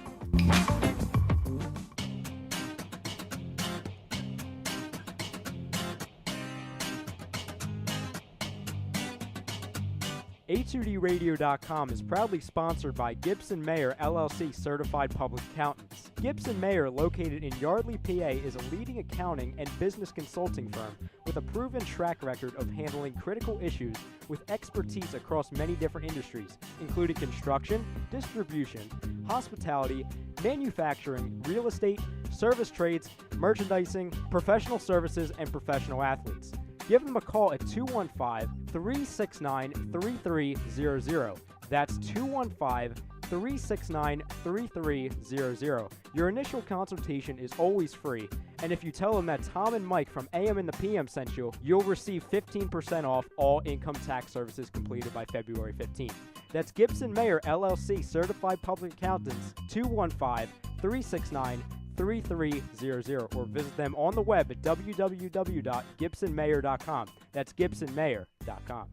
A2DRadio.com is proudly sponsored by Gibson Mayer LLC Certified Public Accountants. Gibson Mayer, located in Yardley, PA, is a leading accounting and business consulting firm with a proven track record of handling critical issues with expertise across many different industries, including construction, distribution, hospitality, manufacturing, real estate, service trades, merchandising, professional services, and professional athletes. Give them a call at 215-369-3300. That's 215-369-3300. Your initial consultation is always free, and if you tell them that Tom and Mike from AM and the PM sent you, you'll receive 15% off all income tax services completed by February 15th. That's Gibson Mayer LLC Certified Public Accountants, 215-369-3300, or visit them on the web at www.gibsonmayer.com. That's gibsonmayer.com.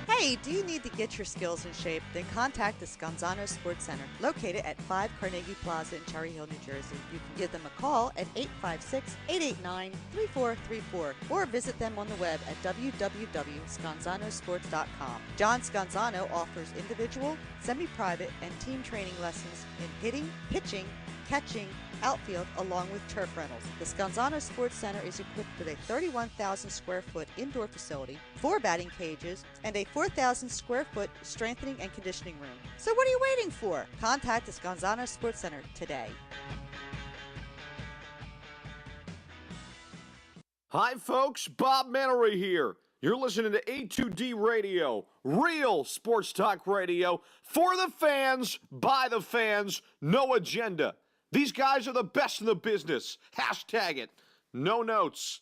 Hey, do you need to get your skills in shape? Then contact the Scanzano Sports Center, located at 5 Carnegie Plaza in Cherry Hill, New Jersey. You can give them a call at 856-889-3434 or visit them on the web at www.scanzanosports.com. John Scanzano offers individual, semi-private, and team training lessons in hitting, pitching, catching, outfield, along with turf rentals. The Scanzano Sports Center is equipped with a 31,000 square foot indoor facility, 4 batting cages, and a 4,000 square foot strengthening and conditioning room. So what are you waiting for? Contact the Scanzano Sports Center today. Hi, folks. Bob Mannery here. You're listening to A2D Radio, real sports talk radio for the fans, by the fans, no agenda. These guys are the best in the business. Hashtag it. No notes.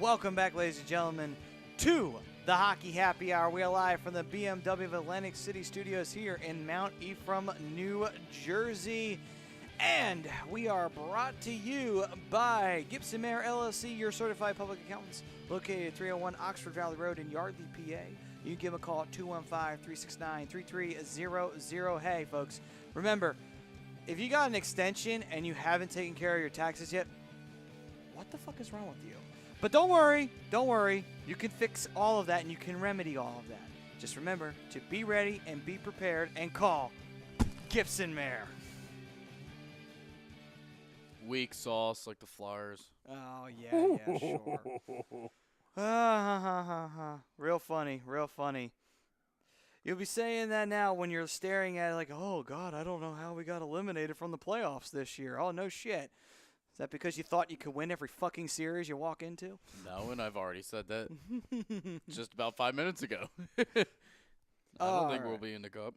Welcome back, ladies and gentlemen, to the Hockey Happy Hour. We are live from the BMW of Atlantic City Studios here in Mount Ephraim, New Jersey. And we are brought to you by Gibson Mayer LLC, your certified public accountants, located at 301 Oxford Valley Road in Yardley, PA. You can give them a call at 215-369-3300. Hey, folks, remember, if you got an extension and you haven't taken care of your taxes yet, what the fuck is wrong with you? But don't worry, you can fix all of that and you can remedy all of that. Just remember to be ready and be prepared and call Gibson Mayer. Weak sauce like the Flyers. Oh, yeah, sure. Real funny. You'll be saying that now when you're staring at it like, oh, God, I don't know how we got eliminated from the playoffs this year. Oh, no shit. Is that because you thought you could win every fucking series you walk into? No, and I've already said that just about 5 minutes ago. I don't think we'll be in the cup.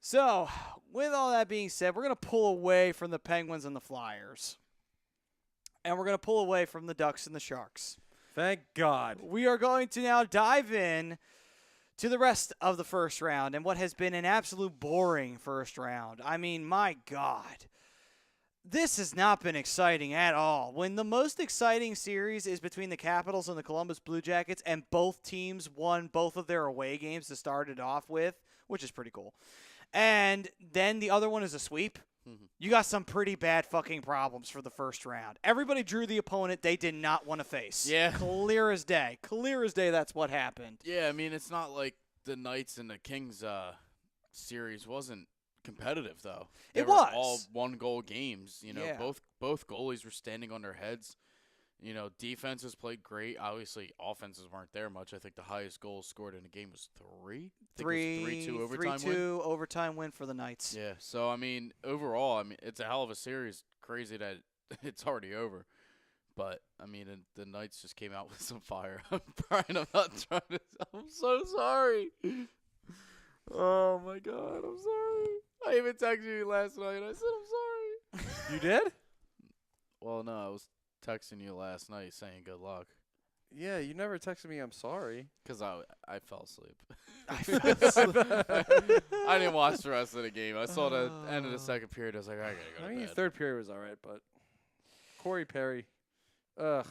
So, with all that being said, we're going to pull away from the Penguins and the Flyers. And we're going to pull away from the Ducks and the Sharks. Thank God. We are going to now dive in to the rest of the first round and what has been an absolute boring first round. I mean, my God. This has not been exciting at all. When the most exciting series is between the Capitals and the Columbus Blue Jackets, and both teams won both of their away games to start it off with, which is pretty cool. And then the other one is a sweep. You got some pretty bad fucking problems for the first round. Everybody drew the opponent they did not want to face. Yeah. Clear as day. Clear as day that's what happened. Yeah, I mean, it's not like the Knights and the Kings series wasn't competitive, though. They It were was. all one-goal games. You know, Yeah. both goalies were standing on their heads. You know, defenses played great. Obviously, offenses weren't there much. I think the highest goal scored in a game was 3. I think it was 3-2 overtime 3-2 win. overtime win for the Knights. Yeah, so, I mean, overall, I mean, it's a hell of a series. Crazy that it's already over. But, I mean, the Knights just came out with some fire. Brian, I'm not trying to – I'm so sorry. Oh, my God, I'm sorry. I even texted you last night. I said I'm sorry. You did? Well, no, I was texting you last night saying good luck. Yeah, you never texted me I'm sorry. Because I fell asleep. I felt I didn't watch the rest of the game. I saw the end of the second period. I was like, I got to go I to mean, bed. third period was all right, but Corey Perry, ugh,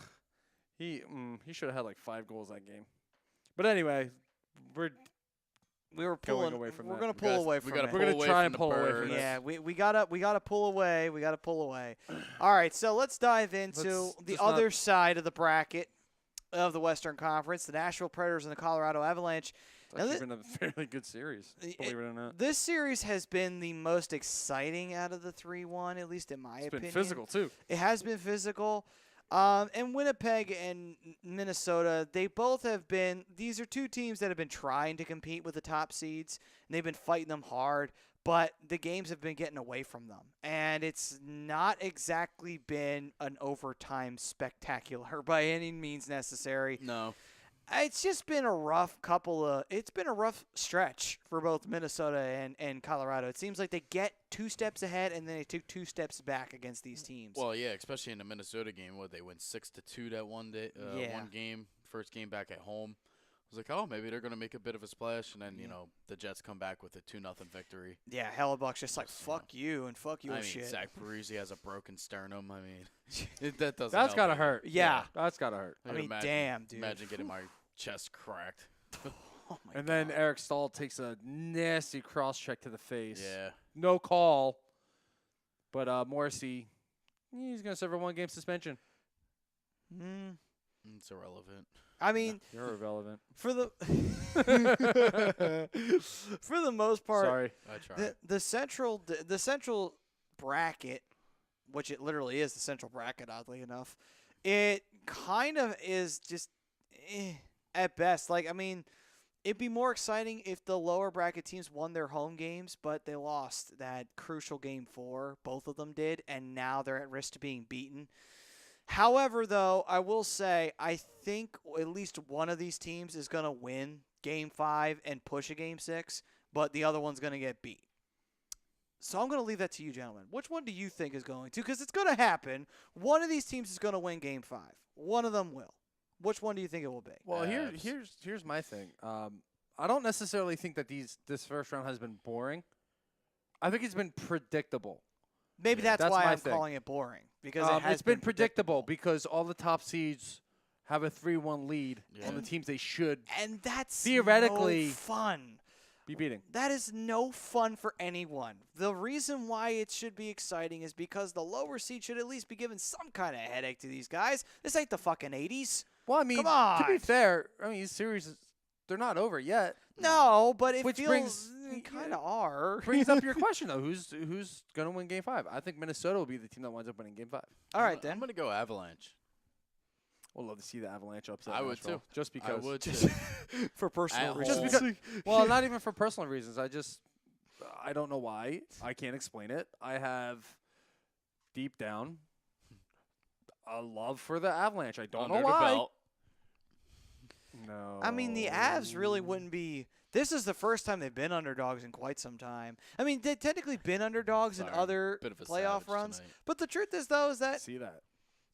he should have had like 5 goals that game. But anyway, we were Going pulling away from we're that. going to pull Guys, away we from gotta it. pull We're gonna away try from and the pull away from birds. this. Yeah, we gotta pull away. We gotta pull away. All right, so let's dive into the let's other not- side of the bracket of the Western Conference, the Nashville Predators and the Colorado Avalanche. It's Now actually been a fairly good series, believe it or not. This series has been the most exciting out of the 3-1, at least in my It's opinion. been physical too. It has been physical. And Winnipeg and Minnesota, they both have been – these are two teams that have been trying to compete with the top seeds, and they've been fighting them hard, but the games have been getting away from them. And it's not exactly been an overtime spectacular by any means necessary. No. It's just been a rough it's been a rough stretch for both Minnesota and Colorado. It seems like they get 2 steps ahead and then they took 2 steps back against these teams. Well, yeah, especially in the Minnesota game, they went 6-2 that one day, Yeah. one game, first game back at home. I was like, oh, maybe they're going to make a bit of a splash, and then, you know, the Jets come back with a 2-0 victory. Yeah, Hellebuck's just like, fuck you and fuck your I mean, shit. Zach Parise has a broken sternum. I mean, that doesn't That's help gotta any. hurt. Yeah. That's gotta hurt. I mean, damn, dude. Imagine getting my chest cracked. Oh my And God. then Eric Stahl takes a nasty cross check to the face. Yeah. No call. But Morrissey, he's gonna serve a 1-game suspension. Mm, It's irrelevant. I mean, You're irrelevant. for the for the most part, Sorry. I tried. the central bracket, which it literally is the central bracket, oddly enough, it kind of is just at best. Like, I mean, it'd be more exciting if the lower bracket teams won their home games, but they lost that crucial game 4. Both of them did, and now they're at risk to being beaten. However, though, I will say I think at least one of these teams is going to win Game 5 and push a Game 6, but the other one's going to get beat. So I'm going to leave that to you, gentlemen. Which one do you think is going to? Because it's going to happen. One of these teams is going to win Game 5. One of them will. Which one do you think it will be? Well, Abs. here's my thing. I don't necessarily think that this first round has been boring. I think it's been predictable. Maybe that's that's why my I'm thing. calling it boring. Because It's been predictable because all the top seeds have a 3-1 lead on the teams they should And that's Theoretically- no fun. be beating. That is no fun for anyone. The reason why it should be exciting is because the lower seed should at least be given some kind of headache to these guys. This ain't the fucking 80s. Well, I mean, Come to be on. fair, I mean, these series, they're not over yet. No, but it Which feels brings- kind of are. Brings up your question, though. Who's going to win Game 5? I think Minnesota will be the team that winds up winning Game 5. All right, I'm then. going to go Avalanche. We'll love to see the Avalanche upset. I would Nashville, too. Just because. I would Just too. for personal At reasons. home. Well, not even for personal reasons. I don't know why. I can't explain it. I have deep down a love for the Avalanche. I don't Under know the why. belt. No. I mean, the Avs really wouldn't be. This is the first time they've been underdogs in quite some time. I mean, they've technically been underdogs in Sorry, other bit of a playoff savage runs. tonight. But the truth is, though, is that see that.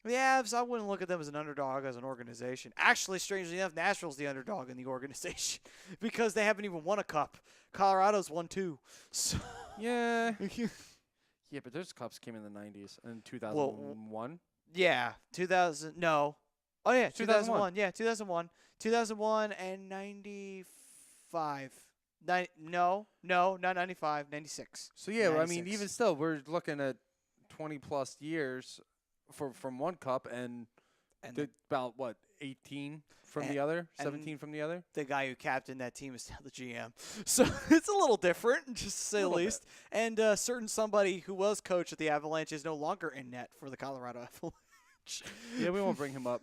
The Avs, I wouldn't look at them as an underdog as an organization. Actually, strangely enough, Nashville's the underdog in the organization because they haven't even won a cup. Colorado's won 2. So Yeah. Yeah, but those cups came in the 90s and 2001. yeah, 2000. No. Oh, yeah, 2001. 2001. Yeah, 2001. 2001 and 95. No, not 95, 96. So, yeah, well, I mean, 96. even still, we're looking at 20-plus years from one cup and about, what, 18 from the other? 17 from the other? The guy who captained that team is now the GM. So it's a little different, just to say the least. And certain somebody who was coach at the Avalanche is no longer in net for the Colorado Avalanche. Yeah, we won't bring him up.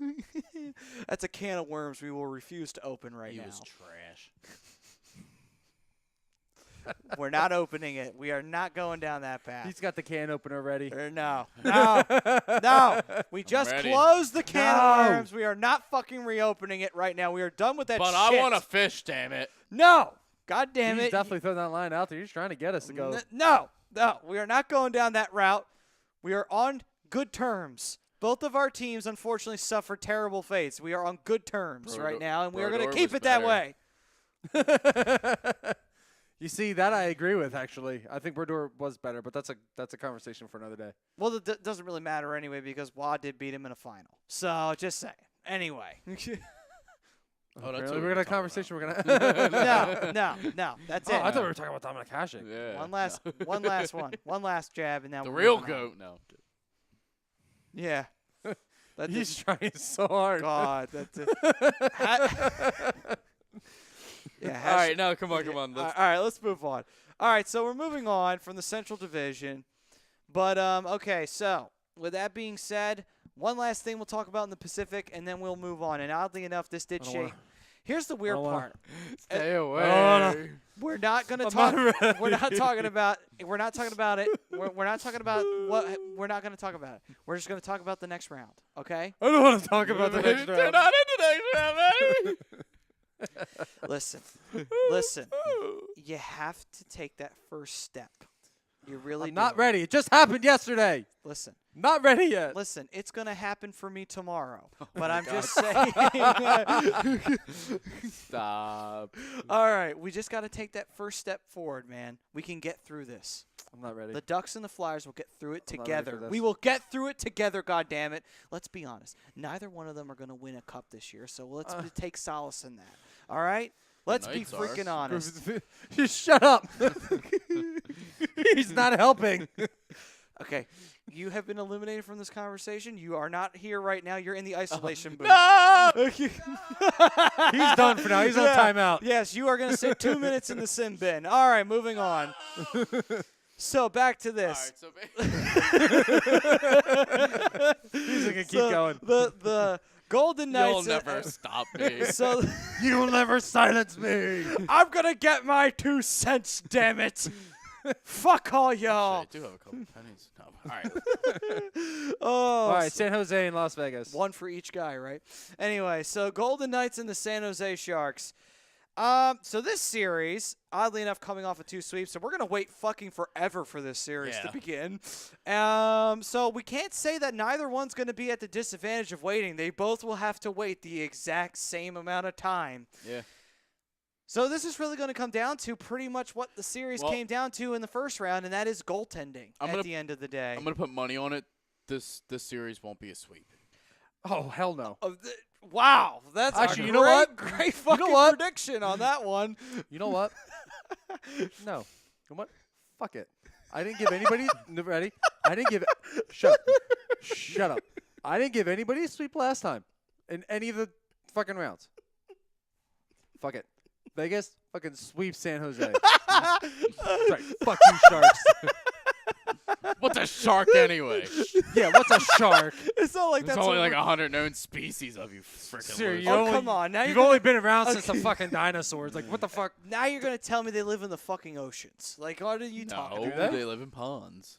That's a can of worms we will refuse to open right He now. was trash. We're not opening it. We are not going down that path. He's got the can opener ready. No. We just ready. closed the can of worms. We are not fucking reopening it right now. We are done with that But shit. I want to fish, damn it. No. God damn He's it. definitely throwing that line out there. He's trying to get us to go. No. We are not going down that route. We are on good terms. Both of our teams, unfortunately, suffered terrible fates. We are on good terms right now, and we are going to keep it that way. You see, that I agree with, actually. I think Brodeur was better, but that's a conversation for another day. Well, it doesn't really matter anyway because Wad did beat him in a final. So, just saying. Anyway. Oh, that's Really? what We're going to have a talking conversation. We're going to. No. That's Oh, it. I thought we were talking about Dominic Hasek. Yeah. One last one. One last jab, and now The we're real moving on. goat. No. Yeah. He's trying so hard. God, that's it. Yeah. All right, now come on. All right, let's move on. All right, so we're moving on from the Central Division. But, okay, so with that being said, one last thing we'll talk about in the Pacific, and then we'll move on. And oddly enough, this did shake. Here's the weird part. Stay away. We're not going to talk. We're not talking about it. We're not talking about what. We're not going to talk about it. We're just going to talk about the next round, okay? I don't want to talk about the next They're round. not in the next round, baby. Listen. You have to take that first step. You really I'm not do. ready. It just happened yesterday. Listen. Not ready yet. Listen, it's going to happen for me tomorrow. But I'm just saying. Stop. All right, we just got to take that first step forward, man. We can get through this. I'm not ready. The Ducks and the Flyers will get through it I'm not ready together. for this. We will get through it together, goddammit. Let's be honest. Neither one of them are going to win a cup this year, so let's take solace in that. All right? Let's be Knights are. freaking honest. Just shut up. He's not helping. Okay, you have been eliminated from this conversation. You are not here right now. You're in the isolation booth. No! Okay. He's done for now. He's on timeout. Yes, you are going to sit 2 minutes in the sin bin. All right, moving on. So back to All this. right, so He's going to keep going. The Golden Knights. you'll never stop me. So You will never silence me. I'm gonna get my 2 cents. Damn it! Fuck all y'all. I do have a couple pennies. No. All right. Oh, All right, San Jose and Las Vegas. one for each guy, right? Anyway, so Golden Knights and the San Jose Sharks. So this series, oddly enough, coming off of 2 sweeps, so we're gonna wait fucking forever for this series to Yeah. begin. So we can't say that neither one's gonna be at the disadvantage of waiting. They both will have to wait the exact same amount of time. Yeah. So this is really going to come down to pretty much what the series Well- came down to in the first round, and that is goaltending I'm at gonna- the end of the day. I'm gonna put money on it. This series won't be a sweep. Oh, hell no. Wow, that's Actually, a you know what? great fucking what? prediction on that one. You know what? No. You know what? Fuck it. I didn't give anybody. Ready? I didn't give. Shut up. Shut up. I didn't give anybody a sweep last time in any of the fucking rounds. Fuck it. Vegas, fucking sweep San Jose. Sorry, fuck you, Sharks. What's a shark anyway? Yeah, what's a shark? It's not like There's that's only what like 100 known species of you freaking Sir, losers. you Oh, only- come on. Now You've you're only been around since the fucking dinosaurs. Like, what the fuck? now you're going to tell me they live in the fucking oceans. Like, what are you talking No, about? they live in ponds.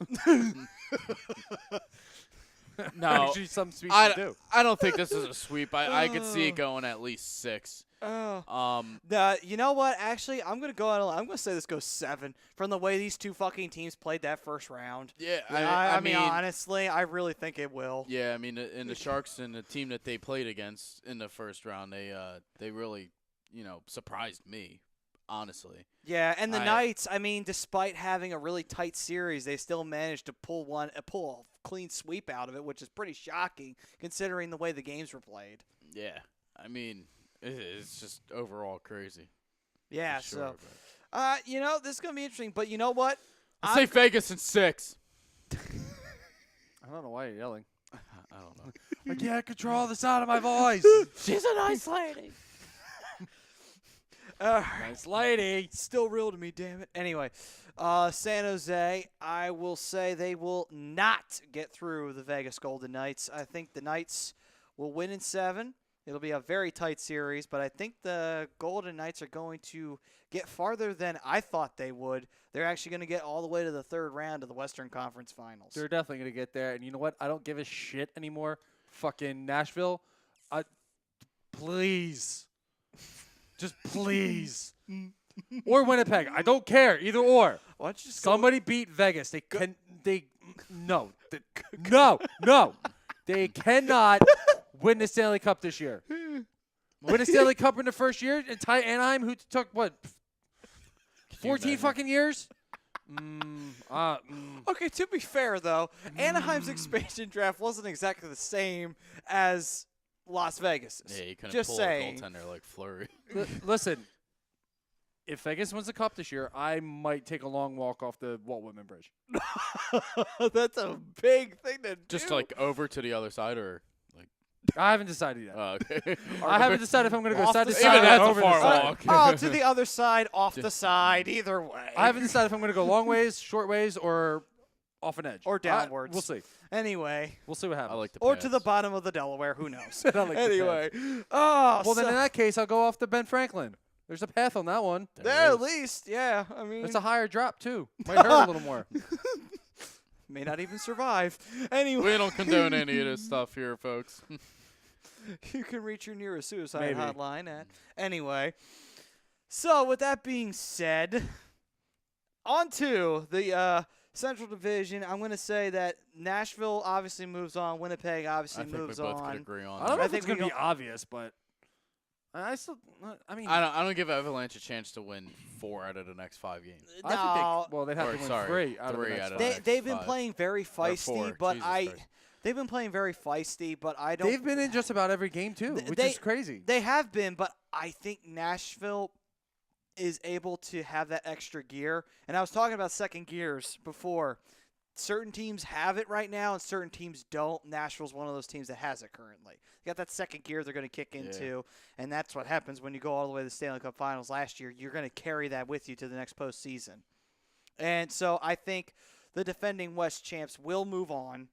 No, Actually, some species do. I don't think this is a sweep. I could see it going at least 6. Oh. You know what? Actually, I'm gonna go out. I'm gonna say this goes 7 from the way these two fucking teams played that first round. Yeah, I mean, honestly, I really think it will. Yeah, I mean, and the Sharks and the team that they played against in the first round, they really, surprised me, honestly. Yeah, and the Knights, I mean, despite having a really tight series, they still managed to pull a clean sweep out of it, which is pretty shocking considering the way the games were played. Yeah, I mean, it's just overall crazy. Yeah, sure, this is gonna be interesting. But you know what? I say Vegas in 6. I don't know why you're yelling. I don't know. I can't control the sound of my voice. She's a nice lady. Nice lady. Still real to me, damn it. Anyway, San Jose, I will say they will not get through the Vegas Golden Knights. I think the Knights will win in 7. It'll be a very tight series, but I think the Golden Knights are going to get farther than I thought they would. They're actually going to get all the way to the 3rd round of the Western Conference Finals. They're definitely going to get there. And you know what? I don't give a shit anymore. Fucking Nashville. Please. Just please. Or Winnipeg. I don't care. Either or. Why don't you just Somebody beat Vegas. No. They cannot win the Stanley Cup this year. Win the Stanley Cup in the first year and tie Anaheim, who took, 14 fucking years? Okay, to be fair, though, Anaheim's expansion draft wasn't exactly the same as Las Vegas. Yeah, you couldn't Just pull saying. a goaltender like Fleury. Listen, if Vegas wins the Cup this year, I might take a long walk off the Walt Whitman Bridge. That's a big thing to do. Just like over to the other side, or like. I haven't decided yet. Oh, okay. I haven't decided if I'm going to go Off side the to side. side Even or that's a over far the side. walk. Oh, to the other side, off the side, either way. I haven't decided if I'm going to go long ways, short ways, or off an edge. Or downwards. We'll see. Anyway. We'll see what happens. I like the Or pass. to the bottom of the Delaware, who knows? I like the Anyway. Well, then in that case, I'll go off to Ben Franklin. There's a path on that one. There, at least, yeah. I mean, It's a higher drop, too. Might hurt a little more. may not even survive. Anyway. We don't condone any of this stuff here, folks. You can reach your nearest suicide Maybe. hotline at. Anyway. So, with that being said, on to the Central Division. I'm going to say that Nashville obviously moves on. Winnipeg obviously I think moves we both on. could agree on I don't know that. if think it's going to we be obvious, but I still, I mean, I don't give Avalanche a chance to win 4 out of the next 5 games. I think No. they'd have Or, to win sorry, 3 out of the three next out of five. the They've been 5. playing very feisty, 4. but Jesus Christ. they've been playing very feisty, but I don't. They've been in just about every game, too, which is crazy. They have been, but I think Nashville is able to have that extra gear. And I was talking about second gears before. Certain teams have it right now, and certain teams don't. Nashville's one of those teams that has it currently. They got that second gear they're going to kick into, and that's what happens when you go all the way to the Stanley Cup Finals last year. You're going to carry that with you to the next postseason. And so I think the defending West champs will move on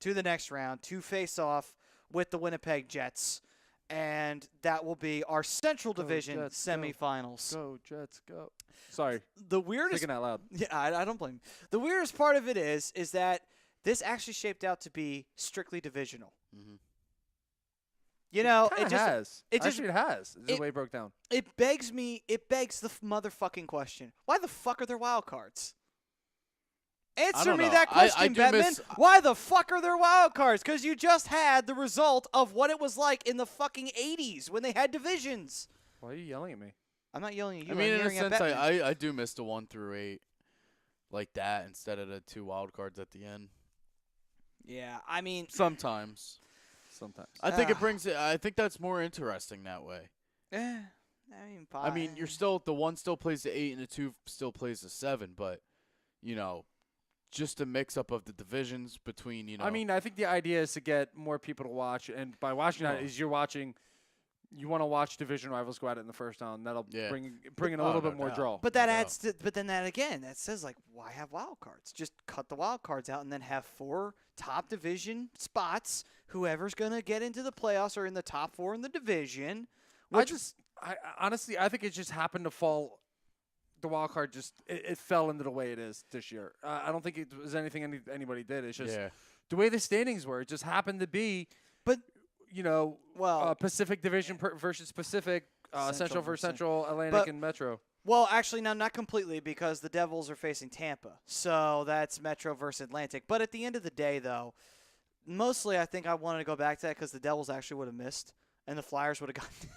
to the next round to face off with the Winnipeg Jets. And that will be our Central Go Division Jets, go. semifinals. Go, Jets, go. Sorry, The weirdest thinking out loud. Yeah, I don't blame you. The weirdest part of it is that this actually shaped out to be strictly divisional. Mhm. You know, Kinda it just has. it just- Actually, it has. Is it- the way it broke down. it begs the motherfucking question: why the fuck are there wild cards? Answer don't me know. that I question, do Batman. miss- Why the fuck are there wild cards? Because you just had the result of what it was like in the fucking 80s when they had divisions. Why are you yelling at me? I'm not yelling at you. I mean, I'm in a yelling at sense, Batman. I do miss the 1 through 8 like that instead of the 2 wild cards at the end. Yeah, I mean, Sometimes. Sometimes. I think it brings it. I think that's more interesting that way. I mean, you're still the 1 still plays the 8 and the 2 still plays the 7, but just a mix up of the divisions between I mean, I think the idea is to get more people to watch, and by watching that is you want to watch division rivals go at it in the first round. That'll Yeah. bring in a Oh, little no bit more doubt. draw. But that No adds to. But then that again, that says like, why have wild cards? Just cut the wild cards out and then have 4 top division spots. Whoever's gonna get into the playoffs or in the top 4 in the division. I honestly, I think it just happened to fall. The wild card it fell into the way it is this year. I don't think it was anything anybody did. It's just the way the standings were. It just happened to be. But Well, well, Pacific Division versus Pacific Central for versus Central, Atlantic, But- and Metro. Well, actually, no, not completely, because the Devils are facing Tampa. So that's Metro versus Atlantic. But at the end of the day, though, mostly I think I wanted to go back to that because the Devils actually would have missed, and the Flyers would have gotten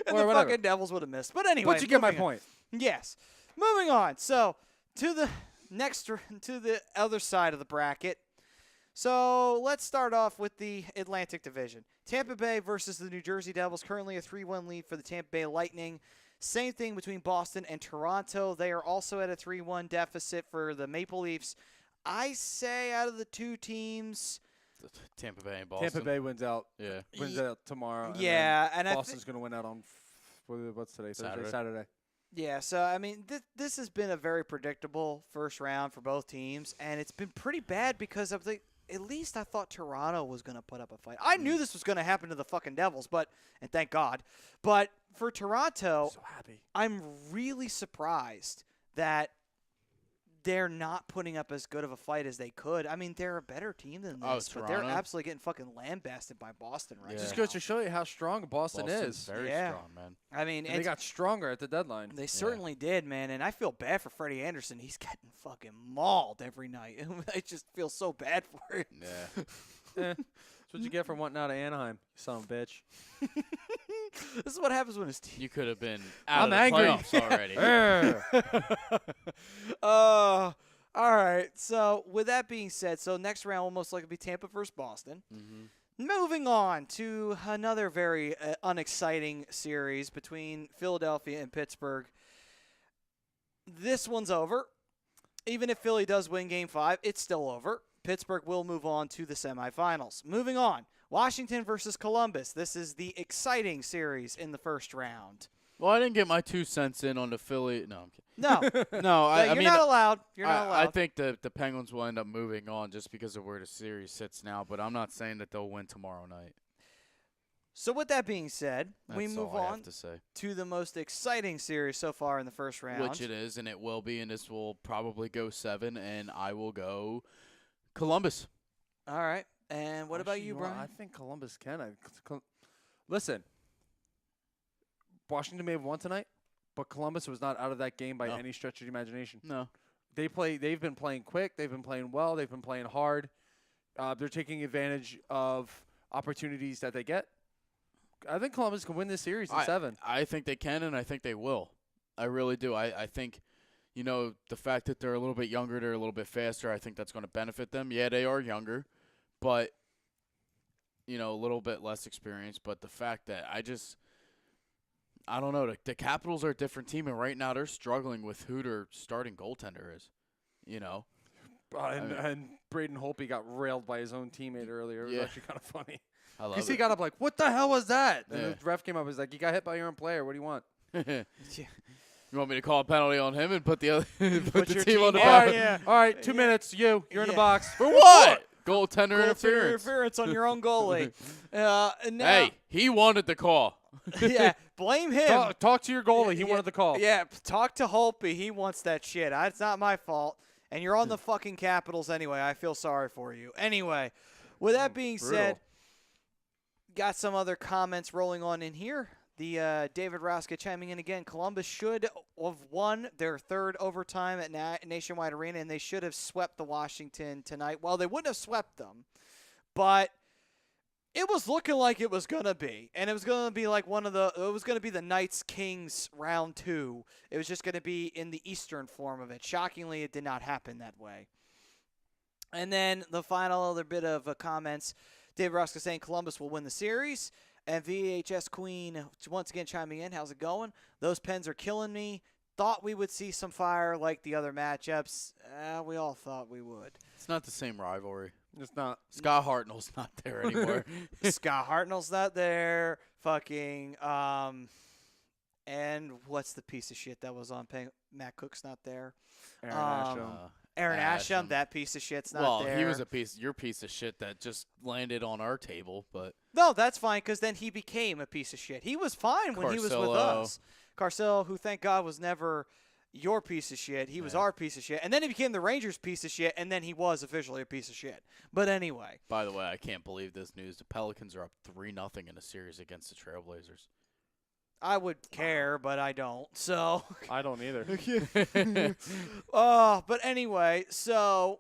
and Or the whatever. fucking Devils would have missed. But anyway, But you get my moving on. point. Yes. Moving on. So to the to the other side of the bracket. So let's start off with the Atlantic Division. Tampa Bay versus the New Jersey Devils. Currently a 3-1 lead for the Tampa Bay Lightning. Same thing between Boston and Toronto. They are also at a 3-1 deficit for the Maple Leafs. I say out of the two teams, Tampa Bay and Boston. Tampa Bay wins out. Yeah. Wins out tomorrow. and yeah, then and Boston's going to win out on what's today? Thursday, Saturday. Yeah, so I mean, this has been a very predictable first round for both teams, and it's been pretty bad because of at least I thought Toronto was going to put up a fight. I knew this was going to happen to the fucking Devils, and thank God. But for Toronto, So happy. I'm really surprised that they're not putting up as good of a fight as they could. I mean, they're a better team than Oh, this, but they're Toronto? absolutely getting fucking lambasted by Boston right Yeah. now. Just goes to show you how strong Boston Boston's is. very Yeah. strong, man. I mean, And they got stronger at the deadline. They certainly did, man, and I feel bad for Freddie Anderson. He's getting fucking mauled every night. I just feel so bad for him. Yeah. That's what you get for wanting out of Anaheim, you son of a bitch. This is what happens when his team. You could have been out I'm of the angry. playoffs already. All right. So with that being said, so next round will most likely be Tampa versus Boston. Mm-hmm. Moving on to another very unexciting series between Philadelphia and Pittsburgh. This one's over. Even if Philly does win Game 5, it's still over. Pittsburgh will move on to the semifinals. Moving on, Washington versus Columbus. This is the exciting series in the first round. Well, I didn't get my 2 cents in on the Philly. No, I'm kidding. No, No, I you're mean, not allowed. You're not I allowed. think the Penguins will end up moving on just because of where the series sits now, but I'm not saying that they'll win tomorrow night. So with that being said, we That's move all I on have to say. to the most exciting series so far in the first round. Which it is, and it will be, and this will probably go 7, and I will go Columbus. All right. And what about Actually, you, know what? Brian? I think Columbus can. Listen, Washington may have won tonight, but Columbus was not out of that game by No. any stretch of the imagination. No. They've been playing quick. They've been playing well. They've been playing hard. They're taking advantage of opportunities that they get. I think Columbus can win this series in 7. I think they can, and I think they will. I really do. I think, the fact that they're a little bit younger, they're a little bit faster, I think that's going to benefit them. Yeah, they are younger, but, a little bit less experience. But the fact that I don't know. The Capitals are a different team, and right now they're struggling with who their starting goaltender is, And Braden Holtby got railed by his own teammate earlier. It was Yeah. actually kind of funny. I love Because he it. got up like, what the hell was that? And Yeah. the ref came up and was like, you got hit by your own player. What do you want? You want me to call a penalty on him and put the other put the your team on the team back? on, yeah. All right, 2 minutes. You're in the Yeah. box. For what? Goaltender interference. Interference on your own goalie. And now, Hey, he wanted the call. yeah, blame him. Talk to your goalie. He wanted the call. Yeah, talk to Holtby. He wants that shit. It's not my fault. And you're on the fucking Capitals anyway. I feel sorry for you. Anyway, with that being said, got some other comments rolling on in here. The David Raska chiming in again. Columbus should have won their third overtime at Nationwide Arena, and they should have swept the Washington tonight. Well, they wouldn't have swept them, but it was looking like it was going to be. And it was going to be like it was going to be the Knights-Kings round 2. It was just going to be in the Eastern form of it. Shockingly, it did not happen that way. And then the final other bit of comments, David Raska saying Columbus will win the series. And VHS Queen once again chiming in. How's it going? Those Pens are killing me. Thought we would see some fire like the other matchups. We all thought we would. It's not the same rivalry. It's not. Scott Hartnell's not there anymore. Scott Hartnell's not there. Fucking and what's the piece of shit that was on Matt Cook's not there. Aaron Asham. Aaron Asham, Asham. that piece of shit's not Well, there. he was your piece of shit that just landed on our table, but No, that's fine because then he became a piece of shit. He was fine when he was with Carcillo. us. Carcillo, who thank God was never your piece of shit. He was our piece of shit. And then he became the Rangers' piece of shit, and then he was officially a piece of shit. But anyway. by the way, I can't believe this news. The Pelicans are up 3-0 in a series against the Trailblazers. I would care, but I don't. So, I don't either. but anyway, so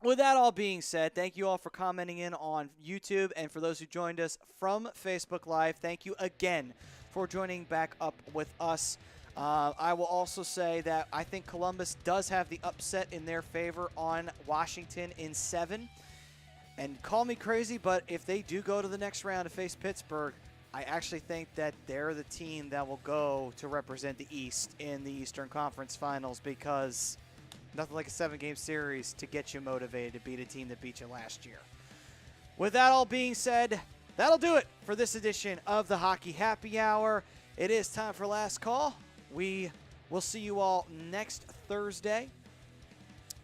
with that all being said, thank you all for commenting in on YouTube, and for those who joined us from Facebook Live, thank you again for joining back up with us. I will also say that I think Columbus does have the upset in their favor on Washington in 7. And call me crazy, but if they do go to the next round to face Pittsburgh, I actually think that they're the team that will go to represent the East in the Eastern Conference Finals, because nothing like a 7-game series to get you motivated to beat a team that beat you last year. With that all being said, that'll do it for this edition of the Hockey Happy Hour. It is time for last call. We will see you all next Thursday.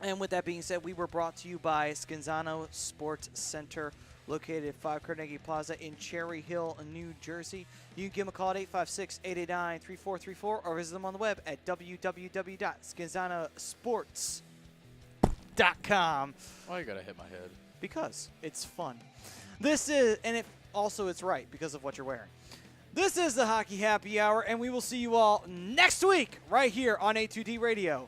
And with that being said, we were brought to you by Scanzano Sports Center, located at 5 Carnegie Plaza in Cherry Hill, New Jersey. You can give them a call at 856-889-3434 or visit them on the web at www.scanzanosports.com. Why you gotta hit my head? Because it's fun. This is, and it also it's right because of what you're wearing. This is the Hockey Happy Hour, and we will see you all next week right here on A2DRadio.com.